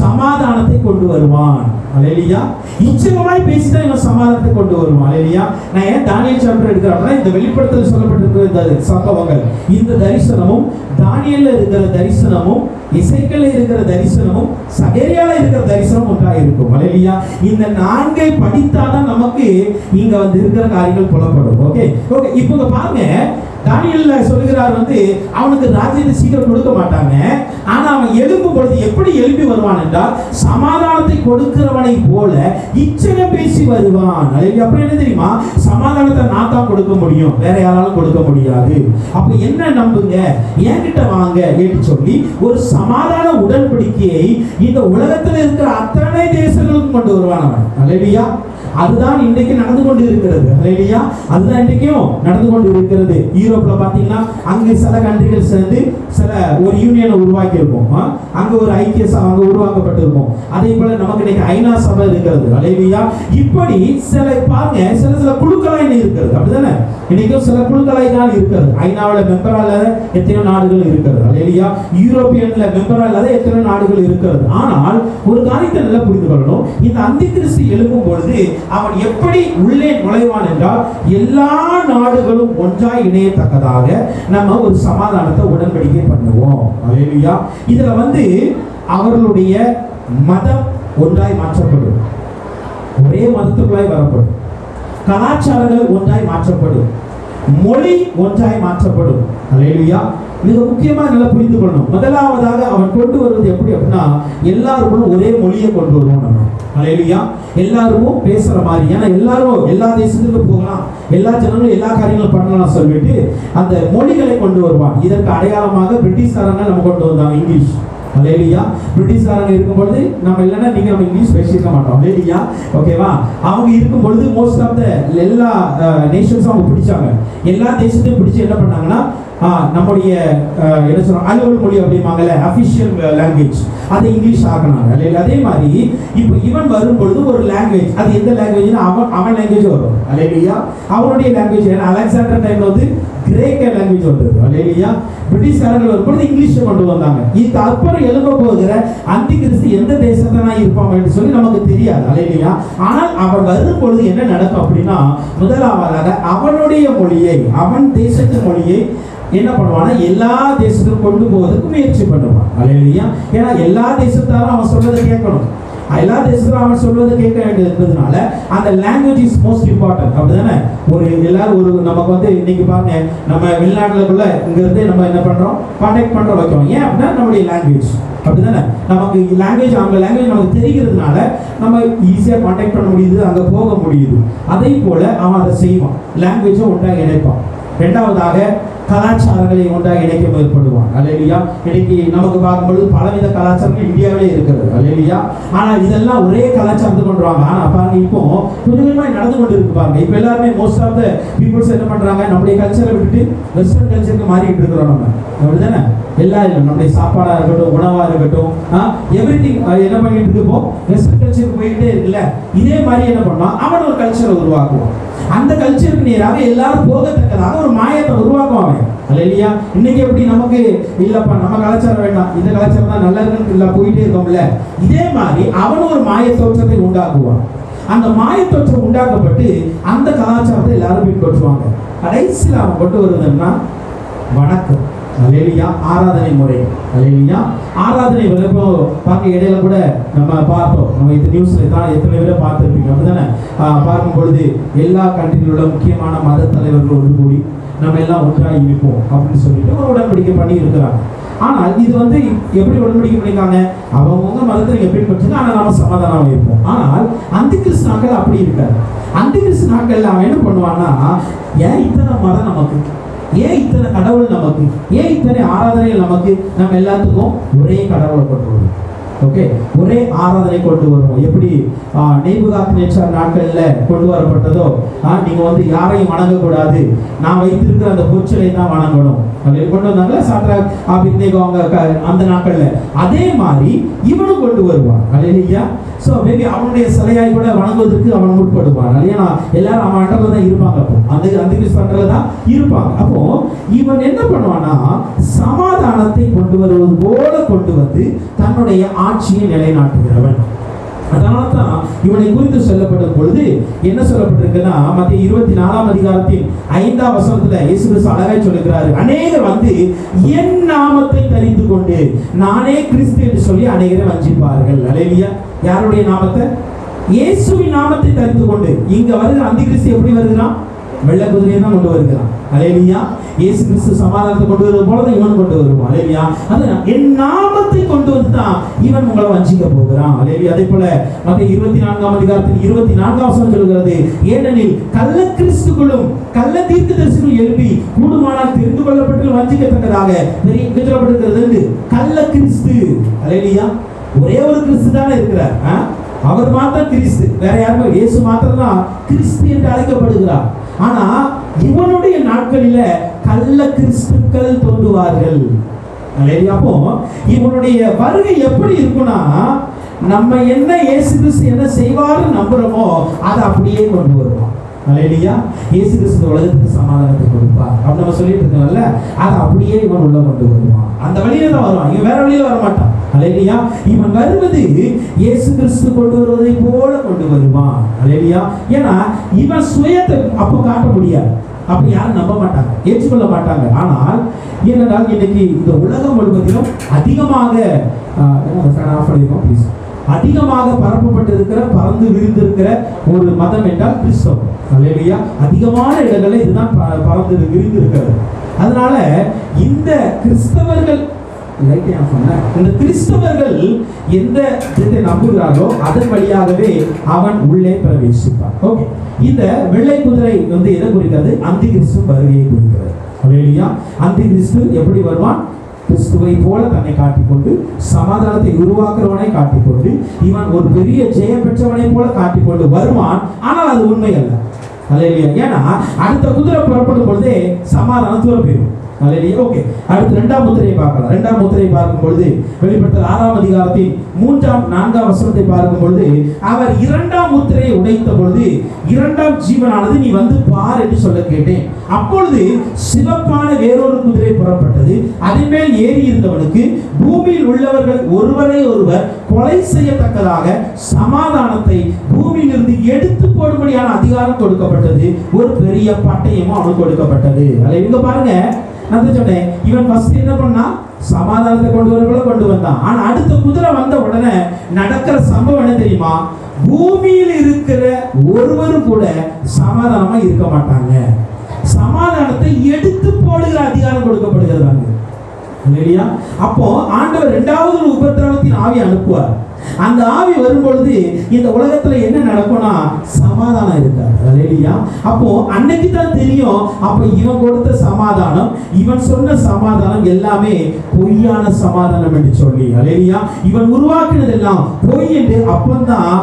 சமாதானத்தை கொண்டு வருவான். அல்லேலூயா. இச்சகமாய் பேசிதான் இவன் சமாதானத்தை கொண்டு வருவான். அல்லேலூயா. நான் ஏன் தானியேல் சாப்டர் எடுக்கிறேன்னா, இந்த வெளிப்படுத்தல் சொல்லப்பட்டிருக்கிற இந்த சம்பவங்கள், இந்த தரிசனமும் தானியேல்ல இருக்கிற தரிசனமும் எசேக்கியேல்ல இருக்கிற தரிசனமும் சகரியால இருக்கிற தரிசனம் ஒன்றாக இருக்கும். அல்லேலூயா. இந்த 4ஐ படித்தாதான் நமக்கு இங்க இருக்கிற காரியங்கள் புலப்படும். Okay okay. இப்போ பாருங்க, தானியேல்ல சொல்லுகிறார் அவனுக்கு ராஜ்யத்தை சீக்கிரம் கொடுக்க மாட்டாங்க. ஆனா அவன் எழும்பும் பொழுது எப்படி எழுப்பி வருவான் என்றால், சமாதானத்தை கொடுக்கிறவனை போல இச்சகம் பேசி வருவான். அப்புறம் என்ன தெரியுமா, சமாதானத்தை நான் தான் கொடுக்க முடியும், வேற யாராலும் கொடுக்க முடியாது. அப்ப என்ன நம்புங்க, என்கிட்ட வாங்க என்று சொல்லி ஒரு சமாதான உடன்படிக்கையை இந்த உலகத்தில் இருக்கிற அத்தனை தேசங்களுக்கும் கொண்டு வருவான் அவன். அல்லேலூயா. அதுதான் இன்றைக்கு நடந்து கொண்டு இருக்கிறது. அல்லேலூயா. அதுதான் இன்றைக்கும் நடந்து கொண்டு இருக்கிறது. யூரோப்ல பாத்தீங்கன்னா அங்க சில கண்ட்ரிகள் சேர்ந்து சில ஒரு யூனியனை உருவாக்கி இருக்கும், அங்க ஒரு ஐக்கிய அங்க உருவாக்கப்பட்டிருக்கும். அதே போல நமக்கு இன்னைக்கு ஐநா சபை இருக்கிறது. அல்லேலூயா. இப்படி சில பாருங்க, சில குழுக்களாய் இருக்கிறது. அப்படிதானே, இன்னைக்கும் சில குழுக்களாய் தான் இருக்கிறது. ஐநாவில் மெம்பரா இல்லாத எத்தனையோ நாடுகள் இருக்கிறது. அல்லேலூயா. யூரோப்பியன்ல மெம்பரா இல்லாத எத்தனையோ நாடுகள் இருக்கிறது. ஆனால் ஒரு காரியத்தை நல்லா புரிந்து கொள்ளணும், இந்த அந்திகிறிஸ்து எழும்பும் பொழுது அவன் எப்படி உள்ளே நுழைவான் என்றால், எல்லா நாடுகளும் ஒன்றாய் இணையத்தக்கதாக நம்ம ஒரு சமாதானத்தை உடன்படிக்கை பண்ணுவோம். அல்லேலூயா. இதுல அவர்களுடைய மதம் ஒன்றாய் மாற்றப்படும், ஒரே மதத்துக்குள்ளாய் வரப்படும், கலாச்சாரங்கள் ஒன்றாய் மாற்றப்படும், மொழி ஒன்றாய் மாற்றப்படும். அல்லேலூயா. மிக முக்கியமா நல்லா புரிந்து கொள்ளணும். முதலாவதாக அவன் கொண்டு வருவது எப்படி அப்படின்னா, எல்லாருக்கும் ஒரே மொழியை கொண்டு வருவோம் நம்ம. அல்லேலூயா. எல்லாருக்கும் பேசுற மாதிரி, ஏன்னா எல்லாரும் எல்லா தேசத்துக்கும் போகலாம், எல்லா ஜனங்களும் எல்லா காரியங்களும் பண்ணலாம் சொல்லிட்டு அந்த மொழிகளை கொண்டு வருவான். இதற்கு அடையாளமாக பிரிட்டிஷ்காரங்க நம்ம கொண்டு வந்தாங்க இங்கிலீஷ். அல்லேலூயா. பிரிட்டிஷ்காரங்க இருக்கும் பொழுது நம்ம இல்லைன்னா நம்ம இங்கிலீஷ் பேசியிருக்க மாட்டோம். அல்லேலூயா. ஓகேவா. அவங்க இருக்கும் பொழுது மோஸ்ட் ஆஃப் த எல்லா நேஷன்ஸும் அவங்க பிடிச்சாங்க. எல்லா தேசத்தையும் பிடிச்சி என்ன பண்ணாங்கன்னா, நம்முடைய என்ன சொல்றோம், அலுவல் மொழி அப்படிம்பாங்கல்ல, அஃபிஷியல் லாங்குவேஜ், அதை இங்கிலீஷ் ஆக்கினாங்க. அதே மாதிரி இப்போ இவன் வரும் பொழுது ஒரு லாங்குவேஜ், அது எந்த லாங்குவேஜ்னா அவன் லாங்குவேஜ் வரும். அல்லேலூயா. அவனுடைய லாங்குவேஜ், ஏன்னா அலெக்சாண்டர் டைம்ல கிரேக்க லாங்குவேஜ் வந்தது. அல்லேலூயா. பிரிட்டிஷ்காரர்கள் வரும்போது இங்கிலீஷை கொண்டு வந்தாங்க. இதுக்கு அப்புறம் எழும்ப போகிற அந்திகிறிஸ்து எந்த தேசத்தான் இருப்பாங்க என்று சொல்லி நமக்கு தெரியாது. அல்லேலூயா. ஆனால் அவன் வரும் பொழுது என்ன நடக்கும் அப்படின்னா, முதலாவதாக அவனுடைய மொழியை, அவன் தேசத்து மொழியை என்ன பண்ணுவானா, எல்லா தேசத்துக்கும் கொண்டு போவதற்கு முயற்சி பண்ணுவான். அல்லேலூயா. ஏன்னா எல்லா தேசத்தாரும் அவன் சொல்றதை கேட்கணும், எல்லா தேசத்திலும் அவன் சொல்வதை கேட்க வேண்டியது இருப்பதனால அந்த லாங்குவேஜ் இஸ் மோஸ்ட் இம்பார்ட்டன்ட். அப்படிதானே. ஒரு எல்லாரும் நமக்கு இன்னைக்கு பாருங்க, நம்ம வெளிநாட்டுல இங்க இருந்து நம்ம என்ன பண்றோம், கான்டாக்ட் பண்றோம், வைக்கிறோம். ஏன் அப்படின்னா நம்முடைய லாங்குவேஜ். அப்படிதானே. நமக்கு லாங்குவேஜ், அவங்க லாங்குவேஜ் நமக்கு தெரிகிறதுனால நம்ம ஈஸியா கான்டாக்ட் பண்ண முடியுது, அங்க போக முடியுது. அதே போல அவன் அதை செய்வான், லாங்குவேஜை ஒன்றாக இணைப்பான். இரண்டாவதாக கலாச்சாரங்களை ஒன்றாக இணைக்க முயற்படுவான். அல்லேலூயா. இன்னைக்கு நமக்கு பார்க்கும்பொழுது பலவித கலாச்சாரங்கள் இந்தியாவிலே இருக்கிறது. அல்லேலூயா. ஆனால் இதெல்லாம் ஒரே கலாச்சாரத்தை கொண்டு வாங்க. ஆனா பாருங்க, இப்போ கொஞ்சமா நடந்து கொண்டு இருக்கு பாருங்க. இப்போ எல்லாருமே மோஸ்ட் ஆஃப் த பீப்புள்ஸ் என்ன பண்றாங்க, நம்முடைய கல்ச்சரை விட்டுட்டு வெஸ்டர்ன் கல்ச்சருக்கு மாறிட்டு இருக்கிறோம் நம்ம. அப்படிதானே. எல்லாரும் நம்முடைய சாப்பாடா இருக்கட்டும், உணவா இருக்கட்டும், எவ்ரிதிங் என்ன பண்ணிட்டு இருக்கு, இப்போ வெஸ்டர்ன் கல்ச்சருக்கு போயிட்டே இருக்குல்ல. இதே மாதிரி என்ன பண்ணான், அவன் ஒரு கல்ச்சரை உருவாக்குவான். அந்த கல்ச்சருக்கு நேராக எல்லாரும் போகத்தக்கதாக ஒரு மாயத்தை உருவாக்குவாங்க. அல்லேலூயா. இன்னைக்கு எப்படி நமக்கு இல்லப்பா நம்ம கலாச்சாரம் வேண்டாம், இந்த கலாச்சாரம் தான் நல்லா இருக்குன்னு இல்ல போயிட்டே இருக்கோம்ல, இதே மாதிரி அவன் ஒரு மாய தோற்றத்தை உண்டாக்குவான். அந்த மாயத்தோற்றம் உண்டாக்கப்பட்டு அந்த கலாச்சாரத்தை எல்லாரும் பின்பற்றுவாங்க. கடைசியில் அவன் கொண்டு வருவதுன்னா வணக்கம், அல்லேலூயா, ஆராதனை முறை, அல்லேலூயா. ஆராதனை இப்போ பார்க்க இடையில கூட நம்ம பார்த்தோம், நம்ம இந்த நியூஸ்ல தான் எத்தனை பேரை பார்த்துருப்பீங்க அப்படிதானே. பார்க்கும் பொழுது எல்லா கண்ட்ரியில் உள்ள முக்கியமான மத தலைவர்கள் ஒன்று கூடி நம்ம எல்லாம் ஒன்றாக இருப்போம் அப்படின்னு சொல்லிட்டு ஒரு உடன்படிக்கை பண்ணி இருக்கிறாங்க. ஆனால் இது வந்து எப்படி உடன்படிக்கை பண்ணிருக்காங்க, அவங்க மதத்தை நீங்க பின்பற்றுங்க, ஆனால் நம்ம சமாதானம் இருப்போம். ஆனால் அந்த கிறிஸ்து நாட்கள் அப்படி இருக்காது. அந்த கிறிஸ்து நாட்கள் அவன் என்ன பண்ணுவான்னா, ஏன் இத்தனை மதம் நமக்கு, ஏன் இத்தனை கடவுள் நமக்கு, ஏன் இத்தனை ஆராதனைகள் நமக்கு, நம்ம எல்லாத்துக்கும் ஒரே கடவுளை கொண்டு வருவோம். ஓகே, ஒரே ஆராதனை கொண்டு வருவோம். எப்படி நேபுகாத்நேச்சார் நாட்கள்ல கொண்டு வரப்பட்டதோ, நீங்க வந்து யாரையும் வணங்கக்கூடாது, நான் வைத்திருக்கிற அந்த பொற்சிலை தான் வணங்கணும் அப்படின்னு கொண்டு வந்தாங்களே சாத்ராக் ஆபேத்நேகோ அந்த நாட்கள்ல. அதே மாதிரி இவனும் கொண்டு வருவான். அல்லேலூயா. ஸோ மேபி அவனுடைய சிலையாய் கூட வணங்குவதற்கு அவன் முற்படுவான். ஏன்னா எல்லாரும் அவன் அண்டல தான் இருப்பாங்க, அப்போ அந்த கிறிஸ்து அண்டல தான் இருப்பாங்க. அப்போ இவன் என்ன பண்ணுவான்னா, சமாதானத்தை கொண்டு வருவது போல கொண்டு வந்து தன்னுடைய ஆட்சியை நிலைநாட்டுகிறவன். அதனால தான் இவனை குறித்து சொல்லப்படும் பொழுது என்ன சொல்லப்பட்டிருக்குன்னா, மத்திய 24ஆம் அதிகாரத்தின் 5ஆம் வசனத்துல இயேசு கிறிஸ்து அழகாய் சொல்லுகிறாரு, அநேகர் வந்து என் நாமத்தை தெரிந்து கொண்டு நானே கிறிஸ்து என்று சொல்லி அநேகரை வஞ்சிப்பார்கள். அல்லேலூயா. யாருடைய நாமத்தை? இயேசுவின் நாமத்தை தெரிந்து கொண்டு. இங்க வருகிற அந்த கிறிஸ்து எப்படி வருகிறான்? வெள்ளை குதிரையை தான் கொண்டு வருகிறான். அல்லேலூயா. இயேசு கிறிஸ்து சமாதானத்தை கொண்டு வருவது போல தான் இவன் கொண்டு வருவான். அல்லேலூயா. அதான் என் நாமத்தை கொண்டு வந்து தான் இவன் உங்களை வஞ்சிக்க போகிறான். அல்லேலூயா. அதே போல மத்திய 24ஆம் அதிகாரத்தில் 24ஆம் வசனம் சொல்கிறது, ஏனெனில் கள்ள கிறிஸ்துக்களும் கள்ள தீர்க்கதரிசிகளும் எழுப்பி கூடுமானால் தெரிந்து கொள்ளப்பட்டு வஞ்சிக்கத்தக்கதாக சொல்லப்பட்டிருக்கிறது. கள்ள கிறிஸ்து. அல்லேலூயா. ஒரே ஒரு கிறிஸ்து தானே இருக்கிறார். அவர் மாத்திரம் கிறிஸ்து, வேற யாருமே. இயேசு மாத்திரம் தான் கிறிஸ்து என்று அழைக்கப்படுகிறார். ஆனா இவனுடைய நாட்களில கள்ள கிறிஸ்துக்கள் தோன்றுவார்கள். அப்போ இவனுடைய வருகை எப்படி இருக்கும்னா, நம்ம என்ன இயேசு கிறிஸ்து என்ன செய்வாருன்னு நம்புறோமோ அதை அப்படியே கொண்டு வருவோம். அல்லேலூயா. இயேசு கிறிஸ்து உலகத்துக்கு சமாதானத்தை கொடுப்பார் அப்படி நம்ம சொல்லிட்டு இருக்கோம்ல, அதை அப்படியே இவன் உள்ள கொண்டு வருவான். அந்த வழியில தான் வருவான், இவன் வேற வழியில வர மாட்டான். அல்லேலூயா. இவன் வருவது இயேசு கிறிஸ்து கொண்டு வருவதை போல கொண்டு வருவான். அல்லேலூயா. ஏன்னா இவன் சுயத்தை அப்போ காட்ட முடியாது, அப்ப யாரும் நம்ப மாட்டாங்க, ஏற்றுக்கொள்ள மாட்டாங்க. ஆனால் ஏனென்றால் இன்னைக்கு இந்த உலகம் முழுவதிலும் அதிகமாக பரப்பப்பட்டிருக்கிற, பறந்து விரிந்திருக்கிற ஒரு மதம் என்றால் கிறிஸ்தவம். அல்லேலூயா. அதிகமான இடங்களில் இதுதான் பறந்து விரிந்திருக்கிறது. அதனால இந்த கிறிஸ்தவர்கள் இந்த கிறிஸ்தவர்கள் எந்த நம்புகிறாரோ அதன் வழியாகவே அவன் உள்ளே பிரவேசிப்பான். ஓகே, இந்த வெள்ளை குதிரை வந்து எதை குறிக்கிறது? அந்தி கிறிஸ்து வருகையை குறிக்கிறது. அல்லேலூயா. அந்தி கிறிஸ்து எப்படி வருவான்? கிறிஸ்துவை போல தன்னை காட்டிக்கொண்டு, சமாதானத்தை உருவாக்குறவனை காட்டிக்கொண்டு, இவன் ஒரு பெரிய ஜெயம் பெற்றவனை போல காட்டிக்கொண்டு வருவான். ஆனால் அது உண்மை அல்ல. அல்லேலூயா. ஏன்னா அடுத்த குதிரை புறப்படும் பொழுதே சமாதானம் தூர போயிடும். ஓகே, அடுத்து 2ஆம் முத்திரையை பார்க்கலாம். 2ஆம் முத்திரையை பார்க்கும் பொழுது வெளிப்படுத்தல் 6ஆம் அதிகாரத்தின் 3ஆம் 4ஆம் வசனத்தை பார்க்கும் பொழுது, அவர் 2ஆம் முத்திரையை உடைத்த பொழுது 2ஆம் ஜீவனானது நீ வந்து பார் என்று சொல்ல கேட்டேன். அப்பொழுது சிவப்பான வேறொரு குதிரை புறப்பட்டது. அதன் மேல் ஏறி இருந்தவனுக்கு பூமியில் உள்ளவர்கள் ஒருவரை ஒருவர் கொலை செய்யத்தக்கதாக சமாதானத்தை பூமியிலிருந்து எடுத்து போடும்படியான அதிகாரம் கொடுக்கப்பட்டது. ஒரு பெரிய பட்டயமும் அவனுக்கு கொடுக்கப்பட்டது. அல்ல இங்க பாருங்க, நான் சொன்னேன், இவன் ஃபர்ஸ்ட் என்ன பண்ணா? சமாதானத்தை கொண்டு வரவள கொண்டு வந்தான். ஆனா அடுத்த குதிரை வந்த உடனே நடக்கிற சம்பவம் என்ன தெரியுமா? பூமியில் இருக்கிற ஒருவரும் கூட சமாதானமா இருக்க மாட்டாங்க. சமாதானத்தை எடுத்து போடுகிற அதிகாரம் கொடுக்கப்படுகிறது. இல்லையா? அப்போ ஆண்டவர் 2வது உபத்திரவத்தின் ஆவி அனுப்புவார். அந்த ஆவி வரும்பொழுது இந்த உலகத்துல என்ன நடக்கும்னா சமாதானம் இருக்காது. அல்லேலூயா. அப்போ அன்னைக்கு தான் தெரியும், அப்ப இவன் கொடுத்த சமாதானம், இவன் சொன்ன சமாதானம் எல்லாமே பொய்யான சமாதானம் என்று சொல்லி. அல்லேலூயா. இவன் உருவாக்குனதெல்லாம் பொய் என்று அப்பந்தான்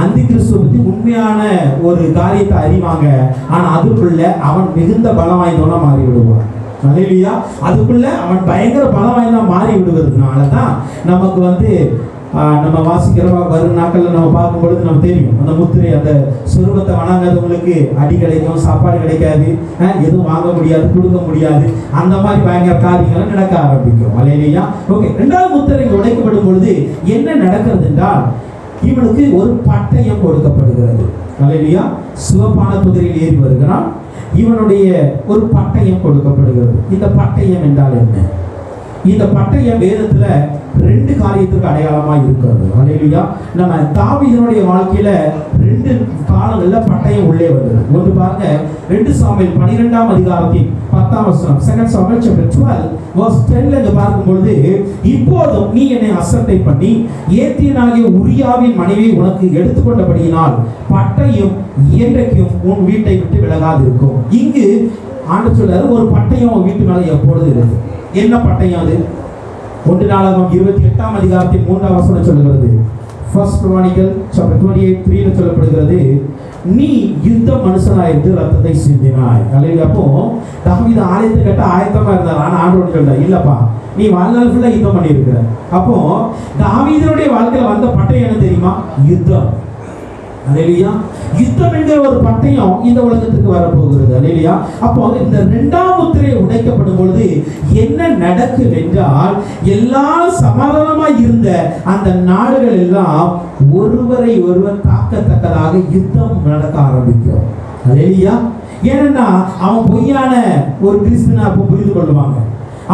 அந்தி கிறிஸ்துவ பத்தி உண்மையான ஒரு காரியத்தை அறிவாங்க. ஆனா அதுக்குள்ள அவன் மிகுந்த பலம் வாய்ந்தவனா மாறி விடுவான். அல்லேலூயா. அதுக்குள்ள அவன் பயங்கர பலம் வாய்ந்தா மாறி விடுவதனால தான் நமக்கு வந்து நம்ம வாசிக்கிற வரும் நாட்கள்ல நம்ம பார்க்கும் பொழுது நம்ம தெரியும், அந்த முத்திரை, அந்த சொருபத்தை வணங்காதவங்களுக்கு அடி கிடைக்கும், சாப்பாடு கிடைக்காது, எதுவும் வாங்க முடியாது, கொடுக்க முடியாது, அந்த மாதிரி பயங்கர காரியங்கள் நடக்க ஆரம்பிக்கும். அல்லேலூயா. ஓகே, 2வது முத்திரை உடைக்கப்படும் பொழுது என்ன நடக்கிறது என்றால், இவனுக்கு ஒரு பட்டயம் கொடுக்கப்படுகிறது. அல்லேலூயா. சிவப்பான குதிரையில் ஏறி வருகிறான். இவனுடைய ஒரு பட்டயம் கொடுக்கப்படுகிறது. இந்த பட்டயம் என்றால் என்ன? இந்த பட்டயம் வேதத்துல 2 காரியத்துக்கு அடையாளமாக இருக்கிறது. அல்லேலூயா. நம்ம தாவீதுனுடைய வாழ்க்கையில 2 காலங்கள்ல பட்டயம் உள்ளே வருது. ஒன்று பாருங்க, 2 சாமுவேல் 12ஆம் அதிகாரத்தின் 10ஆம் வசனம். 2 சாமுவேல் chapter 12 verse 10ல இங்க பார்க்கும்போது, இப்போதும் நீ என்னை அசட்டை பண்ணி ஏத்தியனாகிய உரியாவின் மனைவியை உனக்கு எடுத்துக்கொண்டபடியினால் பட்டயம் என்றைக்கும் உன் வீட்டை விட்டு விலகாது இருக்கும். இங்கு ஆண்டவர் சொல்றாரு, ஒரு பட்டயம் உன் வீட்டு மேல எப்பொழுது இருக்கு. என்ன பட்டயம் அது? 1 நாளாகமம் 28ஆம் அதிகாரத்தின் 3ஆம் வசனம் சொல்லுகிறது. First Chronicle chapter 28:3ல சொல்லப்படுகிறது, நீ யுத்த மனுஷனாயிருந்து ரத்தத்தை சிந்தினாய். அல்லேலூயா. அப்போ தாவீது ஆலயத்தை கட்ட ஆயத்தமா இருந்தார். ஆனா ஆண்டவர் சொல்றார், இல்லப்பா நீ வாழ்நாள் ஃபுல்லா யுத்தம் பண்ணி இருக்கிற. அப்போ தாவீதுடைய வாழ்க்கையில வந்த பட்டயம் என்ன தெரியுமா? யுத்தம். அல்லேலூயா. யுத்தம் என்கிற ஒரு பட்டயம் இந்த உலகத்துக்கு வரப்போகிறது. அல்லேலூயா. அப்போ இந்த 2ஆம் முத்திரை உடைக்கப்படும் பொழுது என்ன நடக்கும் என்றால், எல்லா சமாதானமாய் இருந்த அந்த நாடுகள் எல்லாம் ஒருவரை ஒருவர் தாக்கத்தக்கதாக யுத்தம் நடக்க ஆரம்பிக்கும். அல்லேலூயா. ஏன்னா அவன் பொய்யான ஒரு கிறிஸ்துவனை அப்போ புரிந்து கொள்வாங்க.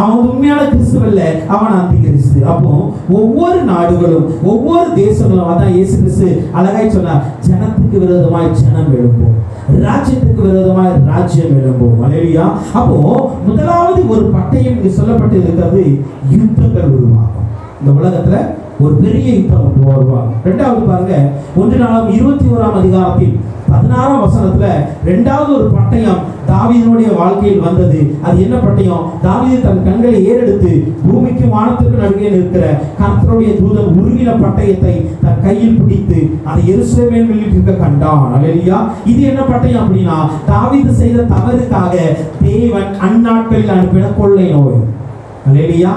அவன் உண்மையான கிறிஸ்துவ இல்ல, அவன் அந்தி கிறிஸ்து. அப்போ ஒவ்வொரு நாடுகளும் ஒவ்வொரு தேசங்களும், அதான் இயேசு கிறிஸ்து அழகாய் சொன்னார், ஜனத்துக்கு விரோதமாய் ஜனம் எழும்பும், ராஜ்யத்துக்கு விரோதமாய் ராஜ்யம் எழும்பும். அல்லேலூயா. அப்போ முதலாவது ஒரு பட்டயம் இங்கு சொல்லப்பட்டு இருக்கிறது, யுத்தங்கள் உருவாகும். இந்த உலகத்துல ஒரு பெரிய யுத்தம் உருவாகும். 2வது பாருங்க, 1 நாளாகமம் 21ஆம் அதிகாரத்தில் 16ஆம் வசனத்துல 2வது ஒரு பட்டயம் தாவீதுனுடைய வாழ்க்கையில் வந்தது. அது என்ன பட்டயம்? தாவீது தன் கண்களை ஏறெடுத்து பூமிக்கு வானத்திற்கு நடுவே நிற்கிற கர்த்தருடைய தூதன் உருவின பட்டயத்தை தன் கையில் பிடித்து அதை எருசலேமில் இருக்க கண்டான். அல்லேலூயா. இது என்ன பட்டயம் அப்படின்னா, தாவீது செய்த தவறுக்காக தேவன் அந்நாட்களில் அனுப்பின கொள்ளை நோய். அல்லேலூயா.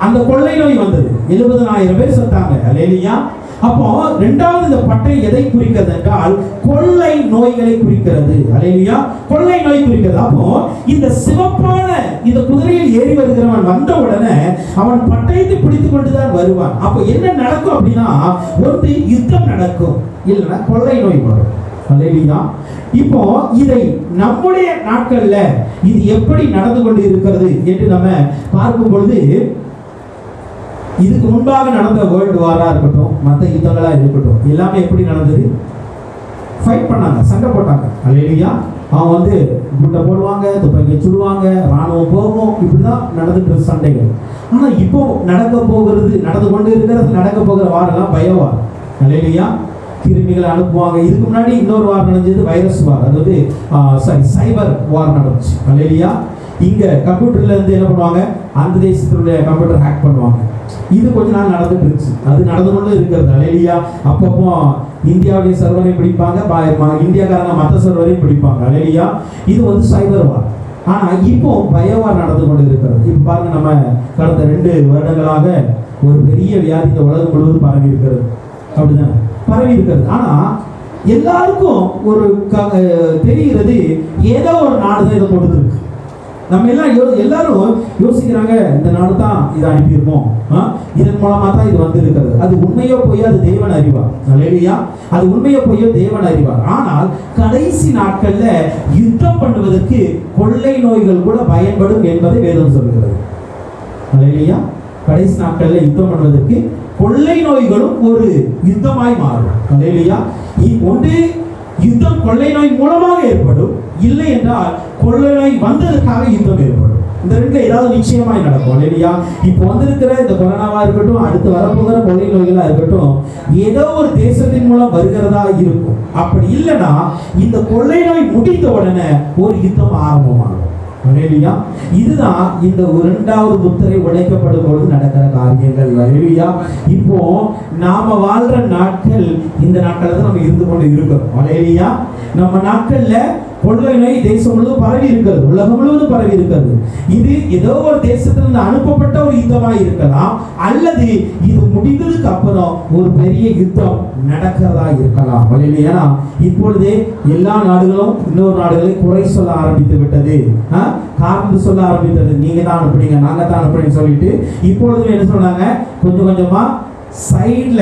அந்த கொள்ளை நோய் வந்தது. 70,000 பேர் செத்தாங்க. அல்லேலூயா. அப்போ 2வது இந்த பட்டயம் எதை குறிக்கிறது என்றால், கொள்ளை நோய்களை குறிக்கிறது. அல்லேலூயா. கொள்ளை நோய் குறிக்கிறது. அப்போ இந்த சிவப்பான இந்த குதிரையில் ஏறி வருகிறவன் வந்த உடனே அவன் பட்டயத்தை பிடித்துக் கொண்டுதான் வருவான். அப்போ என்ன நடக்கும் அப்படின்னா, ஒரு யுத்தம் நடக்கும், இல்லைன்னா கொள்ளை நோய் வரும். அல்லேலூயா. இப்போ இதை நம்முடைய நாட்கள்ல இது எப்படி நடந்து கொண்டு இருக்கிறது என்று நம்ம பார்க்கும் பொழுது, இதுக்கு முன்பாக நடந்த வேர்ல்டு வாரா இருக்கட்டும், மற்ற யுத்தங்களா இருக்கட்டும், எல்லாமே எப்படி நடந்தது? ஃபைட் பண்ணாங்க, சண்டை போட்டாங்க. அல்லேலூயா. அவங்க வந்து குண்டை போடுவாங்க, துப்பாக்கி சுடுவாங்க, ராணுவம் போகும், இப்படிதான் நடந்துட்டு சண்டைகள். ஆனா இப்போ நடந்து கொண்டு இருக்கிறது, நடக்க போகிற வாரெல்லாம் பயவார். அல்லேலூயா. கிருமிகளை அனுப்புவாங்க. இதுக்கு முன்னாடி இன்னொரு வார் நடந்தது, வைரஸ் வார். அது வந்து சைபர் வார் நடந்துச்சு. அல்லேலூயா. இங்க கம்ப்யூட்டர்ல இருந்து என்ன பண்ணுவாங்க, அந்த தேசத்துடைய கம்ப்யூட்டர் ஹேக் பண்ணுவாங்க. இது கொஞ்ச நாள் நடந்துட்டு இருந்துச்சு, அது நடந்து கொண்டு இருக்கிறது. அல்லேலூயா. அப்பப்போ இந்தியாவுடைய சர்வரையும் பிடிப்பாங்க, இந்தியாக்காரங்க மற்ற சர்வரையும் பிடிப்பாங்க. அல்லேலூயா. இது வந்து சைபர் வார். ஆனா இப்போ பயவார் நடந்து கொண்டு இருக்கிறது. இப்ப பாருங்க, நம்ம கடந்த 2 வருடங்களாக ஒரு பெரிய வியாதி இந்த உலகம் முழுவதும் பரவி இருக்கிறது. அப்படிதான் பரவி இருக்கிறது. ஆனா எல்லாருக்கும் ஒரு தெரிகிறது, ஏதோ ஒரு நாடு தான் இதை கொடுத்துருக்கு. நம்ம எல்லாரும் யோசிக்கிறாங்க, இந்த நாடு தான் இதை அனுப்பியிருப்போம், இதன் மூலமா தான் இது வந்து இருக்கிறது. அது உண்மையோ பொய்யோ அது தேவன் அறிவார். அல்லேலூயா. அது உண்மையோ பொய்யோ தேவன் அறிவார். ஆனால் கடைசி நாட்கள்ல யுத்தம் பண்ணுவதற்கு கொள்ளை நோய்கள் கூட பயன்படும் என்பதை வேதம் சொல்கிறது. அல்லேலூயா. கடைசி நாட்கள்ல யுத்தம் பண்ணுவதற்கு கொள்ளை நோய்களும் ஒரு யுத்தமாய் மாறும். அல்லேலூயா. ஒன்று யுத்தம் கொள்ளை நோய் மூலமாக ஏற்படும், இல்லை என்றால் கொள்ளை நோய் வந்ததற்காக யுத்தம் ஏற்படும். இந்த 2 ஏதாவது நிச்சயமாய் நடக்கும். அல்லேலூயா. இப்போ வந்திருக்கிற இந்த கொரோனாவா இருக்கட்டும், அடுத்து வரப்போகிற கொள்ளை நோய்களா இருக்கட்டும், ஏதோ ஒரு தேசத்தின் மூலம் வருகிறதா இருக்கும். அப்படி இல்லைன்னா இந்த கொள்ளை நோய் முடிந்த உடனே ஒரு யுத்தம் ஆரம்பமாகும். அல்லேலூயா. இதுதான் இந்த 2வது முத்திரை உடைக்கப்படும் பொழுது நடக்கிற காரியங்கள். அல்லேலூயா. இப்போ நாம வாழ்ற நாட்கள் இந்த நாட்கள்ல தான் நம்ம இருந்து கொண்டு இருக்கிறோம். அல்லேலூயா. நம்ம நாட்கள்ல கொள்ளை நோய் தேசம் முழுவதும் பரவி இருக்கிறது, உலகம் முழுவதும் பரவி இருக்கிறது. இது ஏதோ ஒரு தேசத்திலிருந்து அனுப்பப்பட்ட ஒரு யுத்தமாக இருக்கலாம், அல்லது இது முடிந்ததுக்கு அப்புறம் ஒரு பெரிய யுத்தம் நடக்கிறதா இருக்கலாம். அல்லேலூயா. இப்பொழுதே எல்லா நாடுகளும் இன்னொரு நாடுகளை குறை சொல்ல ஆரம்பித்து விட்டது, காரணம் சொல்ல ஆரம்பித்தது. நீங்க தான் அனுப்புறீங்க, நாங்க தான் அனுப்புறீங்கன்னு சொல்லிட்டு இப்பொழுது என்ன சொன்னாங்க, கொஞ்சம் கொஞ்சமா சைட்ல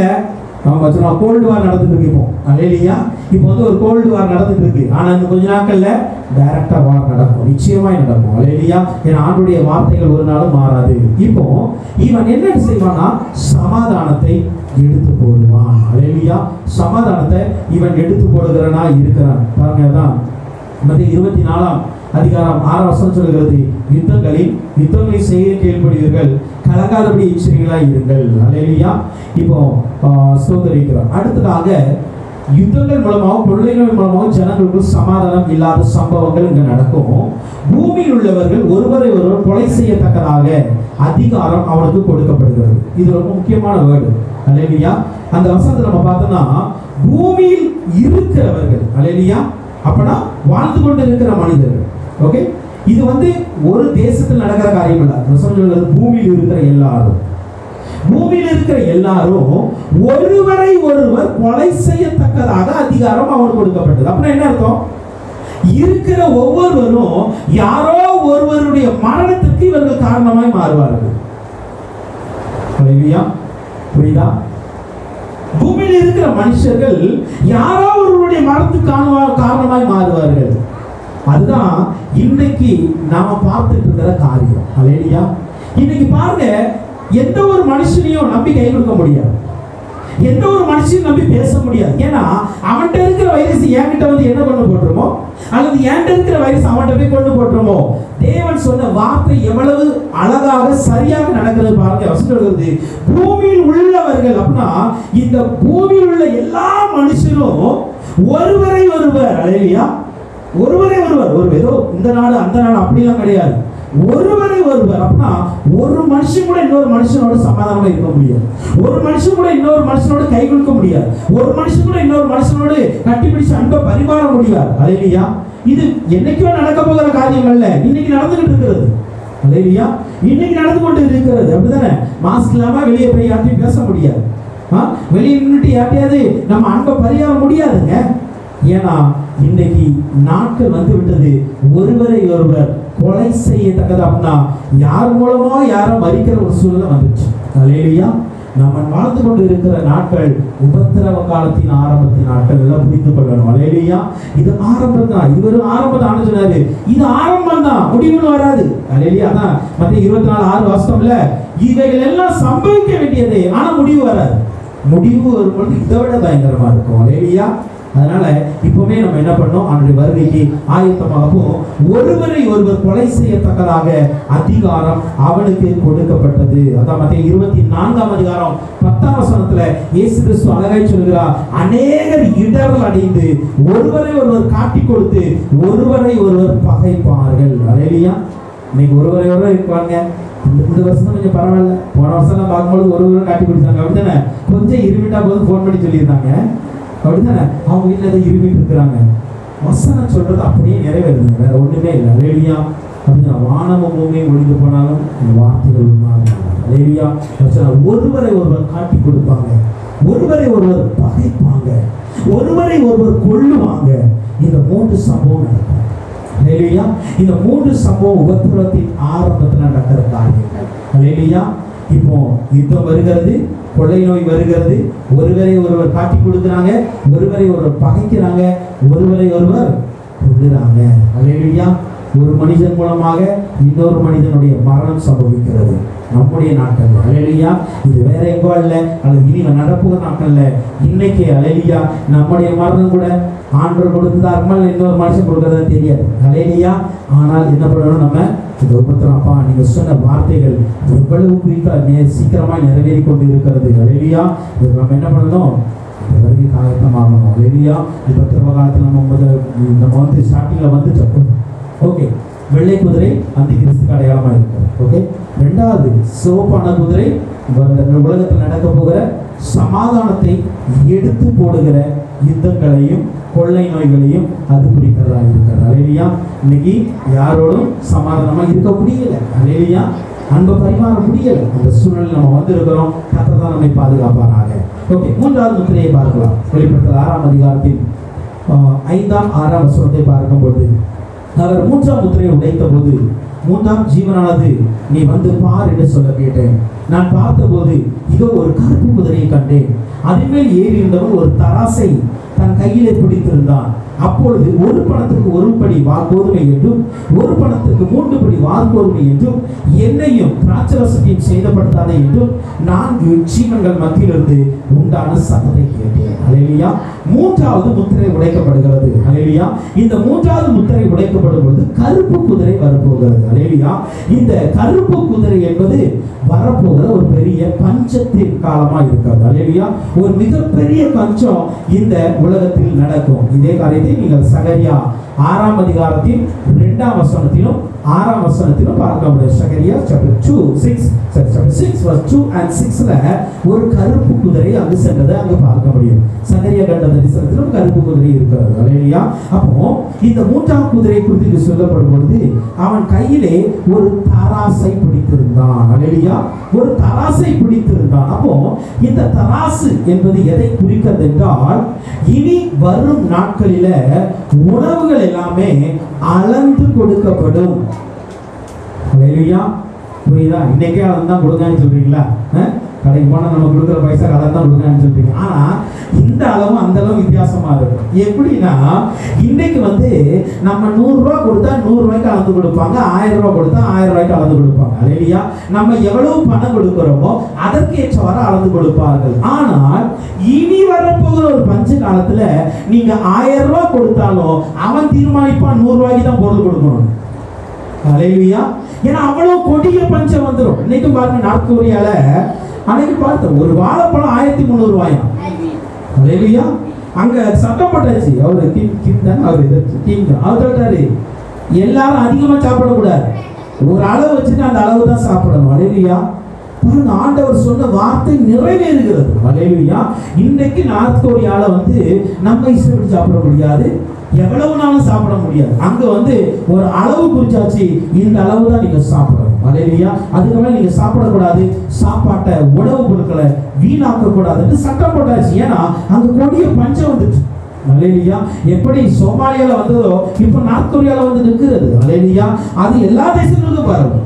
கோல்டு வார் நடந்துட்டு இருக்கு இப்போ. அல்லேலூயா. இப்போ வந்து ஒரு கோல்டு வார் நடந்துட்டு இருக்கு. ஆனா இன்னும் கொஞ்ச நாட்கள்ல டைரக்டா வார் நடக்கும், நிச்சயமாய் நடக்கும். அல்லேலூயா. ஏன்னா ஆண்டுடைய வார்த்தைகள் ஒரு நாளும் மாறாது. இப்போ இவன் என்ன செய்வானா, சமாதானத்தை எடுத்து போடுவான். அல்லேலூயா. சமாதானத்தை இவன் எடுத்து போடுகிறனா இருக்கிறான். பாருங்க, தான் மத்திய 24ஆம் அதிகாரம் 6ஆம் வசனம் சொல்கிறது, யுத்தங்களை செய்ய கீழ்ப்படிவீர்கள், கலங்காதபடி எச்சரிக்கையாய் இருங்கள். அல்லேலூயா. இப்போ ஸ்தோத்திரிக்கிறோம். அடுத்ததாக யுத்தங்கள் மூலமாகவும் கொள்ளைகள் மூலமாகவும் ஜனங்களுக்கு சமாதானம் இல்லாத சம்பவங்கள் இங்க நடக்கும். பூமியில் உள்ளவர்கள் ஒருவரை ஒருவர் கொலை செய்யத்தக்கதாக அதிகாரம் அவனுக்கு கொடுக்கப்படுகிறது. இது ரொம்ப முக்கியமான வேர்டு. அல்லேலூயா. அந்த வசனத்தை நம்ம பார்த்தோம்னா, பூமியில் இருக்கிறவர்கள், அல்லேலூயா, அப்பனா வாழ்ந்து கொண்டு இருக்கிற மனிதர்கள். ஓகே, இது வந்து ஒரு தேசத்தில் நடக்கிற காரியம் இல்ல. பூமியில் இருக்கிற எல்லாரும், பூமியில் இருக்கிற எல்லாரும் ஒருவரை ஒருவர் கொலை செய்யத்தக்கதாக அதிகாரம் அவனுக்கு கொடுக்கப்பட்டது. அப்படின்னா என்ன அர்த்தம்? இருக்கிற ஒவ்வொருவரும் யாரோ ஒருவருடைய மரணத்திற்கு இவர்கள் காரணமாய் மாறுவார்கள். புரியுதா? பூமியில் இருக்கிற மனுஷர்கள் யாரோ ஒருவருடைய மரணத்துக்கு காரணமாய் மாறுவார்கள். அதுதான் இன்னைக்கு நாம பார்த்துட்டு இருக்கிற காரியம். அல்லேலூயா. இன்னைக்கு பாருங்க, எந்த ஒரு மனுஷனையும் நம்பி கை கொடுக்க முடியாது, எந்த ஒரு மனுஷனையும் நம்பி பேச முடியாது. ஏன்னா அவன்கிட்ட இருக்கிற வைரஸ் என்கிட்ட வந்து என்ன கொண்டு போட்டுருமோ, அல்லது என்கிட்ட இருக்கிற வைரஸ் அவன்கிட்ட போய் கொண்டு போட்டுருமோ. தேவன் சொன்ன வார்த்தை எவ்வளவு அழகாக சரியாக நடக்கிறது பாருங்க. வசனம், பூமியில் உள்ளவர்கள் அப்படின்னா இந்த பூமியில் உள்ள எல்லா மனுஷரும் ஒருவரை ஒருவர், அல்லேலூயா, ஒருவரை ஒருவர், ஒரு ஏதோ இந்த நாடு அந்த நாடு அப்படிலாம் கிடையாது. ஒருவரை ஒருவர் அப்படின்னா ஒரு மனுஷன் கூட இன்னொரு மனுஷனோட சமாதானமா இருக்க முடியாது, ஒரு மனுஷன் கூட இன்னொரு மனுஷனோட கை கொடுக்க முடியாது, ஒரு மனுஷன் கூட இன்னொரு மனுஷனோட கட்டிப்பிடிச்சு அன்பை பரிமாற முடியாது. அல்லேலூயா. இது என்னைக்கோ நடக்க போகிற காரியம் அல்ல, இன்னைக்கு நடந்துகிட்டு இருக்கிறது. அல்லேலூயா. இன்னைக்கு நடந்து கொண்டு இருக்கிறது. அப்படிதானே? மாஸ்க் இல்லாம வெளியே போய் யார்ட்டையும் பேச முடியாது, வெளியே நின்றுட்டு யார்ட்டையாவது நம்ம அன்பை பரிமாற முடியாதுங்க. ஏன்னா இன்னைக்கு நாட்கள் வந்து விட்டது, ஒருவரை ஒருவர் கொலை செய்யத்தக்கது. அப்படின்னா யார் மூலமா யாரும் மறிக்கிற ஒரு சூழ்நிலை வந்துச்சு. அல்லேலூயா. நம்ம வாழ்ந்து கொண்டு இருக்கிற நாட்கள் உபத்திரவ காலத்தின் ஆரம்பத்தின் நாட்கள் எல்லாம் புரிந்து கொள்ளணும். அல்லேலூயா. இது ஆரம்பம் தான், இது ஒரு ஆரம்பம் தான் சொன்னாரு. இது ஆரம்பம் தான், முடிவுன்னு வராது. அல்லேலூயா. அதான் மத்திய 24:6 வாசகம்ல, இவைகள் எல்லாம் சம்பவிக்க வேண்டியது, ஆனா முடிவு வராது. முடிவு வரும்பொழுது இதை விட பயங்கரமா இருக்கும். அல்லேலூயா. அதனால இப்பவுமே நம்ம என்ன பண்ணோம், அவனுடைய வருகைக்கு ஆயத்தமாகவும் ஒருவரை ஒருவர் கொலை செய்யத்தக்கதாக அதிகாரம் அவனுக்கு கொடுக்கப்பட்டது. அதான் மத்திய 24ஆம் அதிகாரம் 10ஆம் வசனத்துல இயேசு கிறிஸ்து அழகாய் சொல்கிறார், அநேகர் இடர்கள் அடைந்து ஒருவரை ஒருவர் காட்டி கொடுத்து ஒருவரை ஒருவர் பகைப்பார்கள். அல்லேலூயா. இன்னைக்கு ஒருவரை ஒருவர் இருப்பாங்க. இந்த வருஷம் கொஞ்சம் பரவாயில்ல, போன வருஷம் பார்க்கும்போது ஒருவரும் காட்டி கொடுத்தாங்க. அப்படித்தானே? கொஞ்சம் இருமிட்டா போது போன் பண்ணி சொல்லியிருந்தாங்க. அப்படித்தானே? அவங்க வீட்டில் எதை இருமிட்டு இருக்கிறாங்க. வசனம் சொல்றது அப்படியே நிறைவேறுது, வேற ஒண்ணுமே இல்லை. அல்லேலூயா. அப்படின்னா வானமும் பூமியும் ஒழிந்து போனாலும் இந்த வார்த்தைகள் உண்மையாக. அல்லேலூயா. ஒருவரை ஒருவர் காட்டி கொடுப்பாங்க, ஒருவரை ஒருவர் பகைப்பாங்க, ஒருவரை ஒருவர் கொள்ளுவாங்க. இந்த 3 சம்பவம் நடக்கும். அல்லேலூயா. இந்த 3 சம்பவம் உபத்திரவத்தின் ஆரம்பத்தில் நடக்கிற காரியங்கள். அல்லேலூயா. இப்போ யுத்தம் வருகிறது, கொள்ளை நோய் வருகிறது, ஒருவரை ஒருவர் காட்டி கொடுக்குறாங்க, ஒருவரை ஒருவர் பகைக்கிறாங்க, ஒருவரை ஒருவர் கொள்ளுறாங்க. அல்லேலூயா. ஒரு மனிதன் மூலமாக இன்னொரு மனிதனுடைய மரணம் சம்பவிக்கிறது நம்முடைய நாட்கள். அல்லேலூயா. இது வேற எங்கோ இல்லை, அல்லது இனி நடப்புகிற நாட்கள்ல இன்னைக்கு. அல்லேலூயா. நம்முடைய மரணம் கூட ஆண்டவர் கொடுத்ததா இன்னொரு மனுஷன் கொடுக்கறதா தெரியாது. அல்லேலூயா. ஆனால் என்ன பண்ணணும், நம்ம இந்த உபத்திரப்பா நீங்க சொன்ன வார்த்தைகள் எவ்வளவு குறிப்பா சீக்கிரமா நிறைவேறி கொண்டு இருக்கிறது. அல்லேலூயா. நம்ம என்ன பண்ணணும், இந்த வருகை காலத்தமாகணும். அல்லேலூயா. உபத்திரவ காலத்தில் நம்ம வந்து ஸ்டார்டிங்ல வந்துட்டோம். ஓகே, வெள்ளை குதிரை அந்த கிறிஸ்துக்கு அடையாளமா இருக்கிறது. ஓகே, 2வது சிவப்பான குதிரை உலகத்தில் நடக்க போகிற சமாதானத்தை எடுத்து போடுகிற யுத்தங்களையும் கொள்ளை நோய்களையும் அது குறிக்கிறதா இருக்கிறது. அல்லேலூயா. இன்னைக்கு யாரோடும் சமாதானமா இருக்க முடியல. அல்லேலூயா. அன்பை பரிமாற முடியல. அந்த சூழ்நிலை நம்ம வந்திருக்கிறோம். கர்த்தர் தான் நம்மை பாதுகாப்பாராக. ஓகே, 3வது முத்திரையை பார்க்கலாம். வெளிப்படுத்தல் 6ஆம் அதிகாரத்தின் 5ஆம் 6ஆம் வசனத்தை பார்க்கும்போது, அவர் 3ஆம் முத்திரையை உடைத்த போது மூன்றாம் ஜீவனானது நீ வந்து பார் என்று சொல்ல கேட்டேன். நான் பார்த்தபோது இதோ ஒரு கருப்பு குதிரையை கண்டேன். அதன் மேல் ஏறி இருந்தவன் ஒரு தராசை தன் கையிலே பிடித்திருந்தான். அப்பொழுது ஒரு பணத்துக்கு ஒரு படி வார்கோதுமை என்றும் ஒரு பணத்துக்கு 3 படி வார்கோதுமை என்றும் எண்ணெயும் திராட்சரசத்தையும் சேதப்படுத்தாதே என்றும் 4 ஜீவன்கள் மத்தியிலிருந்து உண்டான சத்தத்தை கேட்டேன். அல்லேலூயா. மூன்றாவது முத்திரை உடைக்கப்படுகிறது. அல்லேலூயா. இந்த மூன்றாவது முத்திரை உடைக்கப்படும் பொழுது கருப்பு குதிரை வரப்போகிறது. அல்லேலூயா. இந்த கருப்பு குதிரை என்பது வரப்போகிற ஒரு பெரிய பஞ்சத்தின் காலமா இருக்கிறது. அல்லேலூயா. ஒரு மிகப்பெரிய பஞ்சம் இந்த உலகத்தில் நடக்கும். இதே காரியத்தை நீங்கள் சகரியா 6ஆம் அதிகாரத்தின் 2ஆம் வசனத்திலும் 6ஆம் வசனத்திலும் பார்க்க முடியும். சகரியா chapter 6 verse 2 and 6ல ஒரு கருப்பு குதிரை அங்கு சென்றதை அங்கு பார்க்க முடியும். சகரியா கண்ட தரிசனத்திலும் கருப்பு குதிரை இருக்கிறது. அல்லேலூயா. அப்போ இந்த மூன்றாம் குதிரை குறித்து சொல்லப்படும் பொழுது அவன் கையிலே ஒரு தராசை பிடித்திருந்தான். அல்லேலூயா. ஒரு தராசை பிடித்திருந்தான். அப்போ இந்த தராசு என்பது எதை குறிக்கிறது என்றால், இனி வரும் நாட்களில உணவுகள் எல்லாமே அளந்து கொடுக்கப்படும். அல்லேலூயா. புரியுதா? இன்னைக்கே அளந்து தான் கொடுங்கன்னு சொல்றீங்களா? கடைக்கு போனால் நம்ம கொடுக்குற பைசா அதை தான் கொடுங்கன்னு சொல்றீங்க. ஆனால் இந்த அளவும் அந்த அளவு வித்தியாசமா இருக்கும். எப்படின்னா, இன்னைக்கு வந்து நம்ம 100 ரூபா கொடுத்தா 100 ரூபாய்க்கு அளந்து கொடுப்பாங்க, 1000 ரூபாய் கொடுத்தா 1000 ரூபாய்க்கு அளந்து கொடுப்பாங்க. அல்லேலூயா. நம்ம எவ்வளவு பணம் கொடுக்கிறோமோ அதற்கு ஏற்றவாறு அளந்து கொடுப்பார்கள். ஆனால் இனி வரப்போகிற ஒரு பஞ்ச காலத்துல நீங்க 1000 ரூபாய் கொடுத்தாலும் அவன் தீர்மானிப்பான் 100 ரூபாய்க்கு தான் பொருள் கொடுக்கணும். அல்லேலூயா. ஏன்னா அவ்வளவு கொடிய பஞ்சம் வந்துடும். இன்னைக்கு பாருங்க, நார்த் கொரியால அன்னைக்கு பார்த்தோம் ஒரு வாழைப்பழம் 1300 ரூபாயா. அல்லேலூயா. அங்க சட்டம் போட்டாச்சு. அவரு கிம் தான், அவர் சொல்றாரு எல்லாரும் அதிகமா சாப்பிடக்கூடாது, ஒரு அளவு வச்சுட்டு அந்த அளவு தான் சாப்பிடணும். அல்லேலூயா. பாருங்க, ஆண்டவர் சொன்ன வார்த்தை நிறைவேறுகிறது. அல்லேலூயா. இன்னைக்கு நார்த் கொரியால வந்து நம்ம இஷ்டப்படி சாப்பிட முடியாது, எவ்வளவு நாளும் சாப்பிட முடியாது. அங்க வந்து ஒரு அளவு குறிச்சாச்சு, இந்த அளவு தான் நீங்க சாப்பிடணும். அல்லேலூயா. அதுக்கு மேல நீங்க சாப்பிடக்கூடாது, சாப்பாட்டை உணவு பொருட்களை வீணாக்க கூடாதுன்னு சட்டம் போட்டாச்சு. ஏன்னா அங்க கொடிய பஞ்சம் வந்துச்சு. அல்லேலூயா. எப்படி சோமாலியால வந்ததோ இப்ப நார்த் கொரியால வந்து நிற்கிறது. அல்லேலூயா. அது எல்லா தேசங்களுக்கும் பாருங்க.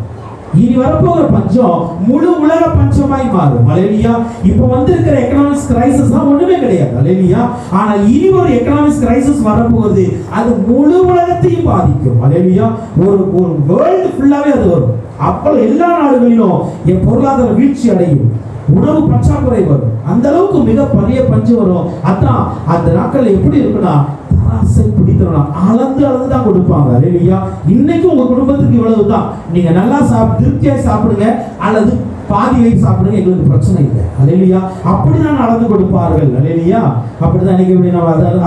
இனி வரப்போகிற பஞ்சம் முழு உலக பஞ்சமாய் மாறும். அல்லேலூயா. இப்போ வந்திருக்கிற எக்கனாமிக்ஸ் கிரைசிஸ் தான் ஒண்ணுமே கிடையாது. அல்லேலூயா. ஆனா இனி ஒரு எக்கனாமிக்ஸ் கிரைசிஸ் வரப்போகுது, அது முழு உலகத்தையும் பாதிக்கும். அல்லேலூயா. ஒரு வேர்ல்டு ஃபுல்லாவே அது வரும். அப்போ எல்லா நாடுகளிலும் என் பொருளாதார வீழ்ச்சி அடையும், உணவு பற்றாக்குறை வரும், அந்த அளவுக்கு மிக பெரிய பஞ்சம் வரும். அதான் அந்த நாட்கள் எப்படி இருக்குன்னா, தராசை பிடித்தவனா அளந்து தான் கொடுப்பாங்க. அல்லேலூயா. இன்னைக்கு உங்க குடும்பத்துக்கு இவ்வளவுதான், நீங்க நல்லா திருப்தியா சாப்பிடுங்க அல்லது பாதி வயிறு சாப்பிடுங்க, எங்களுக்கு பிரச்சனை இல்லை. அல்லேலூயா. அப்படிதான் அளந்து கொடுப்பார்கள். அல்லேலூயா. அப்படிதான் இன்னைக்கு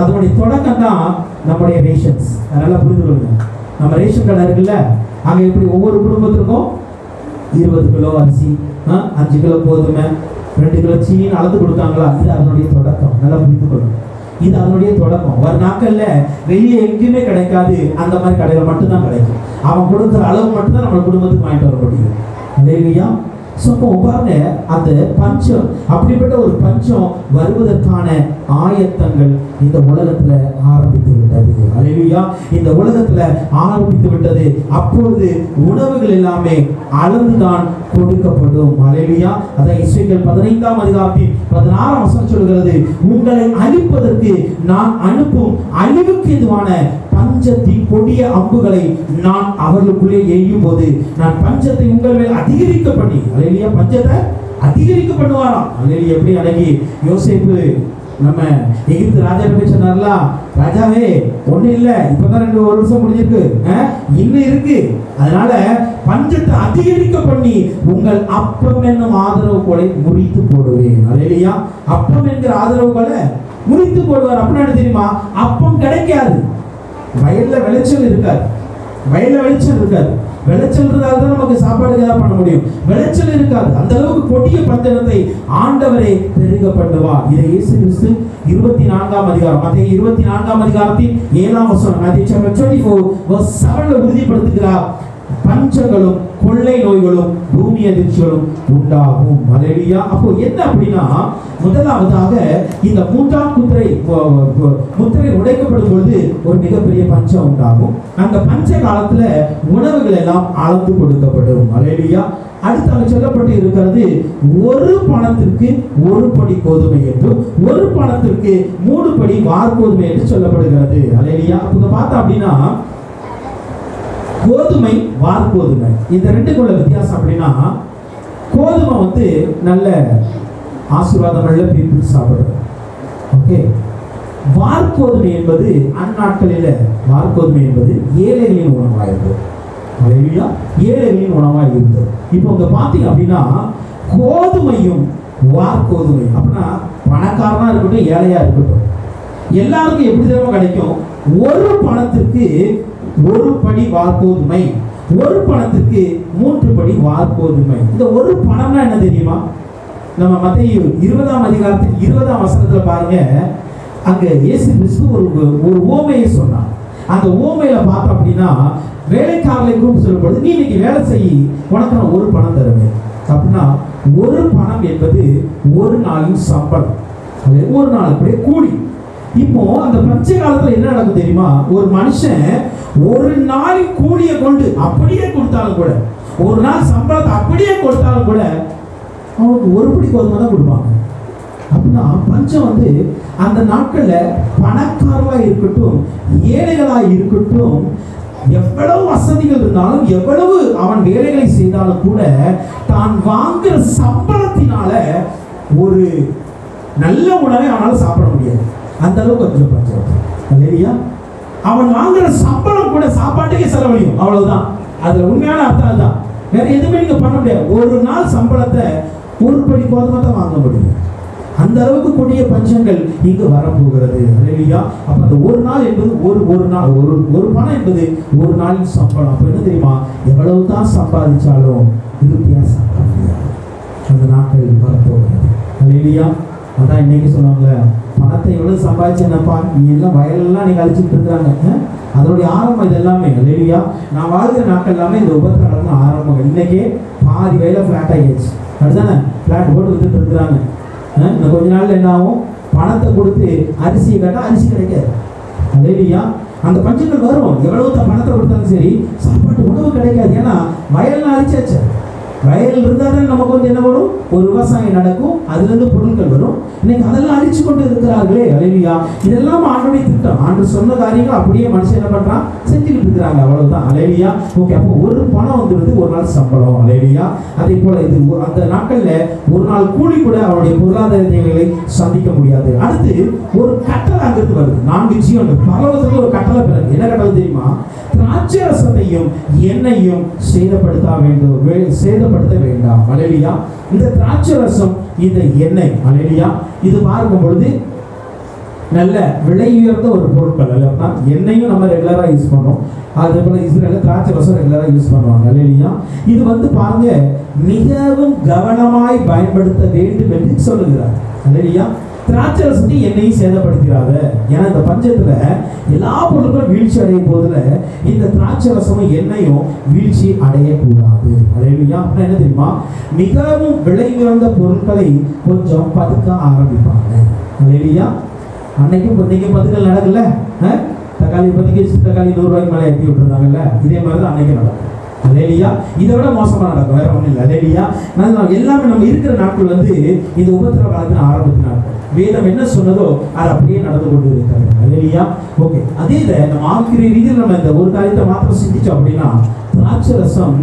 அதனுடைய தொடக்கம் தான் நம்முடைய ரேஷன்ஸ். அதனால புரிந்து கொள்ளுங்க. நம்ம ரேஷன் கடை இருக்குல்ல, அங்க எப்படி ஒவ்வொரு குடும்பத்திற்கும் 20 கிலோ அரிசி, 5 கிலோ கோதுமை, 2 கிலோ சீனின்னு அளந்து கொடுத்தாங்களா? இது அதனுடைய தொடக்கம். நல்லா புரிந்து கொள்ளுங்க. இது அதனுடைய தொடக்கம். ஒரு நாட்கள்ல வெளியே எங்கேயுமே கிடைக்காது, அந்த மாதிரி கடையில் மட்டும்தான் கிடைக்கும். அவன் கொடுக்குற அளவு மட்டும்தான் நம்ம குடும்பத்துக்கு வாங்கிட்டு வர முடியும். அல்லேலூயா. பாருங்க, அந்த பஞ்சம், அப்படிப்பட்ட ஒரு பஞ்சம் வருவதற்கான ஆயத்தங்கள் இந்த உலகத்துல ஆரம்பித்து விட்டது. அல்லேலூயா. இந்த உலகத்துல ஆரம்பித்து விட்டது. அப்பொழுது உணவுகள் எல்லாமே அளந்துதான் கொடுக்கப்படும். அல்லேலூயா. அதான் எசேக்கியேல் 15ஆம் அதிகாரத்தின் 16ஆம் வசனம் சொல்கிறது, உங்களை அழிப்பதற்கு நான் அனுப்பும் அழிவுக்கு எதுவான பஞ்சத்தின் கொடிய அம்புகளை நான் அவர்களுக்குள்ளே எய்யும் போது நான் பஞ்சத்தை உங்கள் மேல் அதிகரிக்க பண்ணி. அல்லேலூயா. பஞ்சத்தை அதிகரிக்க பண்ணுவாராம். அல்லேலூயா. எப்படி அன்னைக்கு யோசேப்பு நம்ம எகிப்து ராஜா போய் சொன்னார்ல, ராஜாவே ஒண்ணு இல்ல, இப்பதான் 2 வருஷம் முடிஞ்சிருக்கு, இன்னும் இருக்கு, அதனால பஞ்சத்தை அதிகரிக்க பண்ணி உங்கள் அப்பம் என்னும் ஆதரவு கோலை முறித்து போடுவேன். அல்லேலூயா. அப்பம் என்கிற ஆதரவு கோலை முறித்து போடுவார். அப்படின்னா தெரியுமா? அப்பம் கிடைக்காது, வயல்ல விளைச்சல் இருக்காது, வயல்ல வெளிச்சல் இருக்காது. விளைச்சல் இருந்தால் தான் நமக்கு சாப்பாடு ஏதாவது பண்ண முடியும். விளைச்சல் இருக்காது. அந்த அளவுக்கு கொடிய பஞ்சத்தை ஆண்டவரே பெருக பண்ணுவார். இதை இயேசு கிறிஸ்து 24ஆம் அதிகாரம், மத்தேயு 24ஆம் அதிகாரத்தின் 7ஆம் வசனம், Matthew chapter 24 verse 7ல உறுதிப்படுத்துகிறார். பஞ்சங்களும் கொள்ளை நோய்களும் பூமி அதிர்ச்சிகளும் உண்டாகும். ஹல்லேலூயா. அப்போ என்ன அப்படின்னா, முதலாவதாக இந்த மூன்றாம் முத்திரை உடைக்கப்படும் பொழுது ஒரு மிகப்பெரிய பஞ்சம் உண்டாகும். அந்த பஞ்ச காலத்துல உணவுகள் எல்லாம் அளந்து கொடுக்கப்படும். ஹல்லேலூயா. அடுத்து சொல்லப்பட்டு இருக்கிறது, ஒரு பணத்திற்கு ஒரு படி கோதுமை என்றும் ஒரு பணத்திற்கு 3 படி வார்கோதுமை என்று சொல்லப்படுகிறது. ஹல்லேலூயா. அப்ப பார்த்தா அப்படின்னா கோதுமை வார்கோதுமை இந்த ரெண்டுக்குள்ள வித்தியாசம் அப்படின்னா, கோதுமை வந்து நல்ல ஆசீர்வாதம் உள்ள பீப்புள் சாப்பிடுறது. ஓகே. வார்கோதுமை என்பது அந்நாட்களில் வார்கோதுமை என்பது ஏழைகளின் உணவாக இருந்தது. ஹல்லேலூயா. ஏழைகளின் உணவாக இருந்தது. இப்போ இங்க பார்த்தீங்க அப்படின்னா கோதுமையும் வார்கோதுமை அப்படின்னா பணக்காரனா இருக்கட்டும் ஏழையா இருக்கட்டும் எல்லாருக்கும் எப்படி தெரியுமா கிடைக்கும்? ஒரு பணத்திற்கு ஒரு படி வார்கோதுமை, ஒரு பணத்திற்கு 3 படி வார்கோதுமை. இந்த ஒரு பணம்னா என்ன தெரியுமா? நம்ம மத்தேயு 20ஆம் அதிகாரத்தில் 20ஆம் வசனத்துல பாருங்க, அங்க இயேசு கிறிஸ்து ஒரு ஓமையை சொன்னார். அந்த ஓமையில பார்த்தோம் அப்படின்னா, வேலைக்காரர்களை கூப்பிட்டு சொல்லும்போது, நீ இன்னைக்கு வேலை செய்யி, உனக்கு நான் ஒரு பணம் தருவேன் அப்படின்னா, ஒரு பணம் என்பது ஒரு நாளின் சம்பளம், ஒரு நாளுக்குடைய கூலி. இப்போ அந்த பஞ்ச காலத்துல என்ன நடக்கும் தெரியுமா? ஒரு மனுஷன் ஒரு நாளின் கூலியை கொண்டு அப்படியே கொடுத்தாலும் கூட, ஒரு நாள் சம்பளத்தை அப்படியே கொடுத்தாலும் கூட அவனுக்கு ஒரு படி கோதுமை தான் கொடுப்பாங்க. அப்படின்னா பஞ்சம் வந்து அந்த நாட்கள்ல பணக்காரர்களா இருக்கட்டும் ஏழைகளா இருக்கட்டும், எவ்வளவு வசதிகள் இருந்தாலும் எவ்வளவு அவன் வேலைகளை செய்தாலும் கூட தான் வாங்குற சம்பளத்தினால ஒரு நல்ல உணவை அவனால் சாப்பிட முடியாது. அந்த அளவுக்கு கொஞ்சம் பஞ்சம். இல்லையா? அவன் வாங்குற சம்பளம் கூட சாப்பாட்டுக்கே செலவழியும். அவ்வளவுதான். அதுல உண்மையான அர்த்தம் தான். வேற எதுவுமே நீங்க பண்ண முடியாது. ஒரு நாள் சம்பளத்தை ஒரு படி கோதுமை தான் வாங்க முடியும். அந்த அளவுக்கு கொடிய பஞ்சங்கள் இங்கு வரப்போகிறது. இல்லையா? அப்ப அந்த ஒரு நாள் என்பது ஒரு நாள் ஒரு பணம் என்பது ஒரு நாளின் சம்பளம். அப்ப என்ன தெரியுமா? எவ்வளவு தான் சம்பாதிச்சாலும் திருப்தியா சாப்பிட முடியாது. அந்த நாட்கள் வரப்போகிறது. இல்லையா? அதான் இன்னைக்கு சொன்னாங்க, பணத்தை எவ்வளவு சம்பாதிச்சேன்னப்பா, நீ எல்லாம் வயலெல்லாம் நீங்க அழிச்சுட்டு இருக்கிறாங்க. அதனுடைய ஆரம்பம் இது எல்லாமே. இல்லையா? நான் வாழ்கிற நாட்கள் எல்லாமே இந்த உபத்திரவம் ஆரம்பம். இன்னைக்கே பாதி வயல ஃபிளாட் ஆகிடுச்சு. அதுதானே ஃபிளாட் போட்டு வித்துட்டு இருக்கிறாங்க. இந்த கொஞ்ச நாள்ல என்ன ஆகும்? பணத்தை கொடுத்து அரிசியை கேட்டால் அரிசி கிடைக்காது. இல்லையா? அந்த பஞ்சங்கள் வரும். எவ்வளவு பணத்தை கொடுத்தாலும் சரி சாப்பாட்டு உணவு கிடைக்காது. ஏன்னா வயல்லாம் அரிச்சாச்சு. வயல் இருந்தால் தான் நமக்கு வந்து என்ன வரும்? ஒரு விவசாயம் நடக்கும், அதுலேருந்து பொருட்கள் வரும். இன்னைக்கு அதெல்லாம் அழிச்சு கொண்டு இருக்கிறார்களே. அல்லேலூயா. இதெல்லாம் ஆண்டோடைய திட்டம். ஆண்டு சொன்ன காரியங்கள் அப்படியே மனுஷன் என்ன பண்றான்? செஞ்சுக்கிட்டு இருக்கிறாங்க. அவ்வளவுதான். அல்லேலூயா. ஓகே. அப்போ ஒரு பணம் வந்துடுது, ஒரு நாள் சம்பளம். அல்லேலூயா. அதே போல இது அந்த நாட்கள்ல ஒரு நாள் கூலி கூட அவருடைய பொருளாதார தேவைகளை சந்திக்க முடியாது. அடுத்து ஒரு கட்டளை அங்கிருந்து வருது. 4 ஜீவன்கள் பரலோகத்துல ஒரு கட்டளை பிறகு என்ன கட்டளை தெரியுமா? திராட்சை ரசத்தையும் எண்ணெயும் சேதப்படுத்த வேண்டாம். அல்லேலூயா. இந்த திராட்சை ரசம், இந்த எண்ணெய், அல்லேலூயா, இது பார்க்கும் பொழுது நல்ல விலை உயர்ந்த ஒரு பொருட்கள். அல்ல, எண்ணெயும் நம்ம ரெகுலரா யூஸ் பண்றோம். அதே போல இஸ்ரேல்ல திராட்சை ரசம் ரெகுலரா யூஸ் பண்ணுவாங்க. அல்லேலூயா. இது வந்து பாருங்க, மிகவும் கவனமாய் பயன்படுத்த வேண்டும் என்று சொல்லுகிறார். அல்லேலூயா. திராட்சை ரசத்தை எண்ணெயும் சேதப்படுத்திடாத. ஏன்னா இந்த பஞ்சத்துல எல்லா பொருட்களும் வீழ்ச்சி அடையும் போதுல இந்த திராட்சை ரசமும் எண்ணெயும் வீழ்ச்சி அடையக்கூடாது. அல்லேலூயா. அப்படின்னா என்ன தெரியுமா? மிகவும் விலை உயர்ந்த பொருட்களை கொஞ்சம் பதுக்க ஆரம்பிப்பாங்க. அல்லேலூயா. அன்னைக்கும் இன்னைக்கும் பதுக்கல் நடக்கல. தக்காளி பதுக்கி தக்காளி 100 ரூபாய்க்கு மேலே ஏற்றி விட்டுருந்தாங்கல்ல, இதே மாதிரி தான் அன்னைக்கு நடக்கும். அல்லேலூயா. இதை விட மோசமா நடக்கும், வேற ஒன்றும் இல்லை. அல்லேலூயா. எல்லாமே நம்ம இருக்கிற நாட்கள் வந்து இந்த உபத்திரவ காலத்தின் ஆரம்பத்து நாட்கள். வேதம் என்ன சொன்னதோ அது அப்படியே நடந்து கொண்டு இருக்கிறது. அல்லேலூயா. ஓகே. அதே இதை நம்ம ஆக்கிற ரீதியில் நம்ம இந்த ஒரு காரியத்தை மாத்திரம் சிந்திச்சோம் அப்படின்னா, திராட்சை ரசம்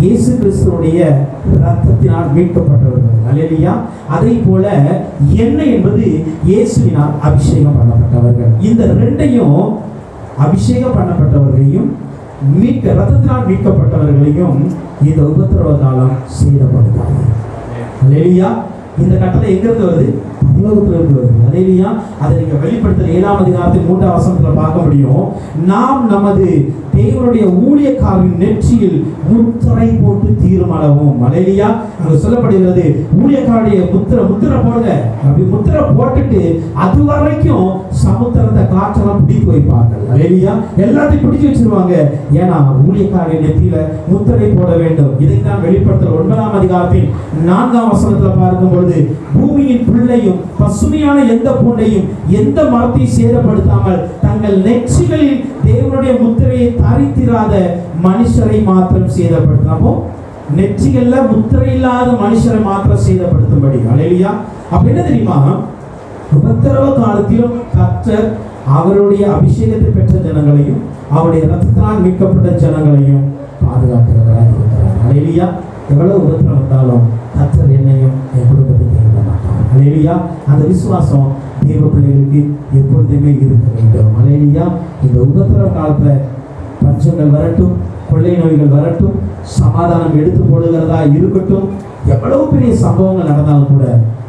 இயேசு கிறிஸ்துவுடைய ரத்தத்தினால் மீட்கப்பட்டவர்கள். அல்லேலூயா. அதே போல எண்ணெய் என்பது இயேசுவினால் அபிஷேகம் பண்ணப்பட்டவர்கள். இந்த ரெண்டையும், அபிஷேகம் பண்ணப்பட்டவர்களையும் ரத்தத்தினால் மீட்கப்பட்டவர்களையும் இந்த உபத்திரவ காலம் சேதப்படுத்தாங்க. அல்லேலூயா. இந்த கட்டளை எங்கிருந்து வருது? பரலோகத்துல இருந்து வருது. அல்லேலூயா. அதை நீங்க வெளிப்படுத்தல் 7ஆம் அதிகாரத்தின் 3ஆம் வசனத்துல பார்க்க முடியும். நாம் நமது தேவனுடைய ஊழியக்காரரின் நெற்றியில் முத்திரை போட்டு தீர்மானவும். அல்லேலூயா. அங்க சொல்லப்படுகிறது ஊழியக்காரருடைய முத்திரை போடுங்க. அப்படி முத்திரை போட்டுட்டு அது வரைக்கும் சமுத்திரத்தை காற்றெல்லாம் பிடித்து வைப்பார்கள். அல்லேலூயா. எல்லாத்தையும் பிடிச்சு வச்சிருவாங்க. ஏன்னா ஊழியக்காரரின் நெற்றியில முத்திரை போட வேண்டும். இதைத்தான் வெளிப்படுத்தல் 9ஆம் அதிகாரத்தின் 4ஆம் வசனத்துல பார்க்கும் பொழுது பூமியின் புல்லையும் பசுமையான எந்த பூண்டையும் எந்த மரத்தையும் சேதப்படுத்தாமல் தங்கள் நெற்றிகளில் தேவனுடைய முத்திரையை தரித்திராத மனுஷரை மாத்திரம் சேதப்படுத்தாமோ நெற்றிகள்ல முத்திரை இல்லாத மனுஷரை மாத்திரம் சேதப்படுத்தும்படி. அல்லேலூயா. அப்ப என்ன தெரியுமா, உபத்திரவ காலத்திலும் கர்த்தர் அவருடைய அபிஷேகத்தை பெற்ற ஜனங்களையும் அவருடைய ரத்தத்தினால் மீட்கப்பட்ட ஜனங்களையும் பாதுகாக்கிறவராக இருக்கிறார். அல்லேலூயா. எவ்வளவு உபத்திரம் வந்தாலும் கர்த்தர் என்னையும் என் குடும்பத்தை கைவிட மாட்டார். அல்லேலூயா. அந்த விசுவாசம் தேவ பிள்ளைகளுக்கு எப்பொழுதுமே இருக்க வேண்டும். அல்லேலூயா. இந்த உபத்திரவ காலத்துல பஞ்சங்கள் வரட்டும், கொள்ளை நோய்கள் வரட்டும், சமாதானம் எடுத்து போடுகிறதா இருக்கட்டும், எவ்வளவு பெரிய சம்பவங்கள் நடந்தாலும் கூட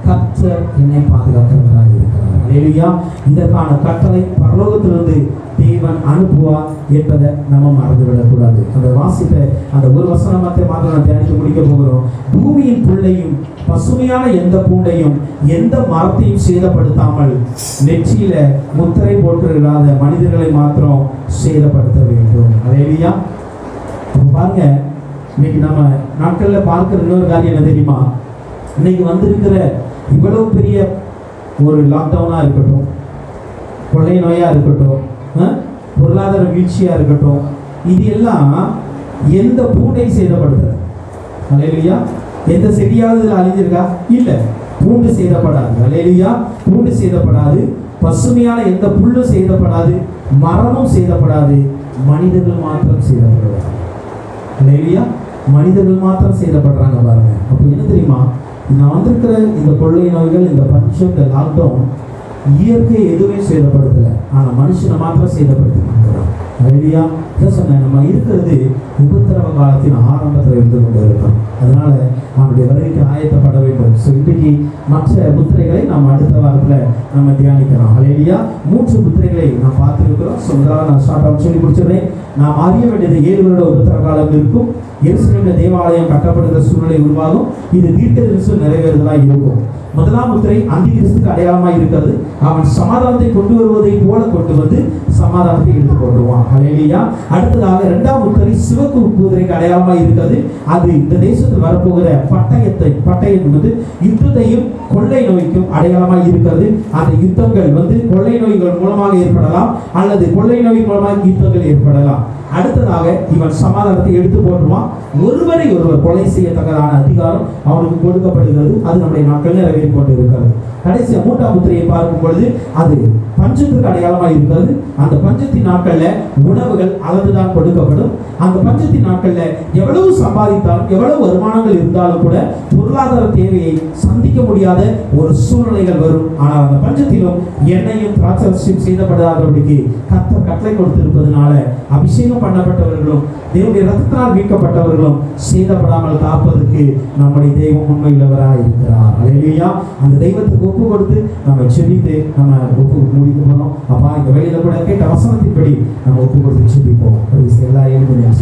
கர்த்தர் என்னை பாதுகாக்கிறவராக இருக்கிறார். அல்லேலூயா. இதற்கான கட்டளை பரலோகத்திலிருந்து தேவன் அனுப்புவார் என்பதை நம்ம மறந்துவிடக்கூடாது. அந்த வாசித்த அந்த ஒரு வசனத்தை மாத்திரம் தியானித்து முடிக்க போகிறோம். பூமியின் புல்லையும் பசுமையான எந்த பூண்டையும் எந்த மரத்தையும் சேதப்படுத்தாமல் நெற்றியில முத்திரை போட்டிருக்காத மனிதர்களை மாத்திரம் சேதப்படுத்த வேண்டும். அல்லேலூயா. பாருங்க, இன்னைக்கு நம்ம நாட்கள்ல பார்க்கிற இன்னொரு காரியம் என்ன தெரியுமா, இன்னைக்கு வந்திருக்கிற இவ்வளவு பெரிய ஒரு லாக்டவுனா இருக்கட்டும், கொள்ளை நோயா இருக்கட்டும், பொருளாதார வீழ்ச்சியா இருக்கட்டும், இது எல்லாம் எந்த பூண்டை சேதப்படுத்துற? அல்லேலூயா. எந்த செடியாவது அழிஞ்சிருக்கா? இல்ல, பூண்டு சேதப்படாது. அல்லேலூயா. பூண்டு சேதப்படாது, பசுமையான எந்த புல்லும் சேதப்படாது, மரமும் சேதப்படாது, மனிதர்கள் மாத்திரம் சேதப்படுவாங்க. அல்லேலூயா. மனிதர்கள் மாத்திரம் சேதப்படுறாங்க. பாருங்க, அப்போ என்ன தெரியுமா, நான் வந்திருக்கிற இந்த கொள்ளை நோய்கள், இந்த பஞ்சம், இந்த லாக்டவுன் இயற்கை எதுவுமே சேதப்படுத்தலை, ஆனால் மனுஷனை மாத்திரம் சேதப்படுத்தி இருக்கிறான். அல்லேலூயா. இதை சொன்னேன், நம்ம இருக்கிறது உபத்திரவ காலத்தின் ஆரம்பத்தில் இருந்து கொண்டு இருக்கிறோம். அதனால அவனுடைய வருகைக்கு ஆயத்தப்பட வேண்டும். ஸோ இன்றைக்கு மற்ற முத்திரைகளை நாம் அடுத்த வாரத்தில் நம்ம தியானிக்கிறோம். அல்லேலூயா. 3 முத்திரைகளை நாம் பார்த்துருக்கிறோம். ஸோ முதலாவது நான் ஷார்ட்டாக சொல்லி முடிச்சிடுறேன். நாம் அறிய வேண்டியது 7 வருட உபத்திரவ காலம் இருக்கும். எருசலேமில் தேவாலயம் கட்டப்படுகிற சூழ்நிலை உருவாகும். இது தீர்க்கதரிசனம் நிறைவேறுதலாக இருக்கும். முதலாம் முத்திரை அந்தி கிறிஸ்துக்கு அடையாளமாக இருக்கிறது. அவன் சமாதானத்தை கொண்டு வருவதை போல கொண்டு வந்து சமாதானத்தை எடுத்து கொண்டுவான். அல்லேலூயா. அடுத்ததாக 2ஆம் முத்திரை சிவப்பு குதிரைக்கு அடையாளமாக இருக்கிறது. அது இந்த தேசத்தில் வரப்போகிற பட்டயம் வந்து யுத்தத்தையும் கொள்ளை நோய்க்கும் அடையாளமாக இருக்கிறது. அந்த யுத்தங்கள் வந்து கொள்ளை நோய்கள் மூலமாக ஏற்படலாம், அல்லது கொள்ளை நோய் மூலமாக யுத்தங்கள் ஏற்படலாம். அடுத்ததாக இவன் சமாதானத்தை எடுத்து போட்டுவான். ஒருவரை ஒருவர் கொலை செய்யத்தக்கதான அதிகாரம் அவனுக்கு கொடுக்கப்படுகிறது. அது நம்முடைய நாட்கள் நிறைவேறி கொண்டு இருக்கிறது. கடைசி 3ஆம் முத்திரையை பார்க்கும் பொழுது அது பஞ்சத்துக்கு அடையாளமாக இருக்கிறது. அந்த பஞ்சத்தின் நாட்கள்ல உணவுகள் அளந்துதான் கொடுக்கப்படும். அந்த பஞ்சத்தின் நாட்கள்ல எவ்வளவு சம்பாதித்தாலும் எவ்வளவு வருமானங்கள் இருந்தாலும் கூட பொருளாதார தேவையை சந்திக்க முடியாத ஒரு சூழ்நிலைகள் வரும். ஆனால் அந்த பஞ்சத்திலும் எண்ணெயும் திராட்சரசமும் சேதப்படாதபடிக்கு கர்த்தர் கட்டளை கொடுத்திருப்பதனால அபிஷேகம் பண்ணப்பட்டவர்களும் தேவனுடைய ரத்தத்தால் மீட்கப்பட்டவர்களும் சேதப்படாமல் காப்பதற்கு நம்முடைய தெய்வம் உண்மையுள்ளவராக இருக்கிறார். அல்லேலூயா. அந்த தெய்வத்துக்கு ஒப்பு கொடுத்து நம்ம செபித்து நம்ம ஒப்பு முடிக்க போனோம். அப்பா, இந்த வேலையில கூட கேட்ட வசனத்தின்படி நம்ம ஒப்பு கொடுத்து செபிப்போம். எல்லா ஏழுமையும்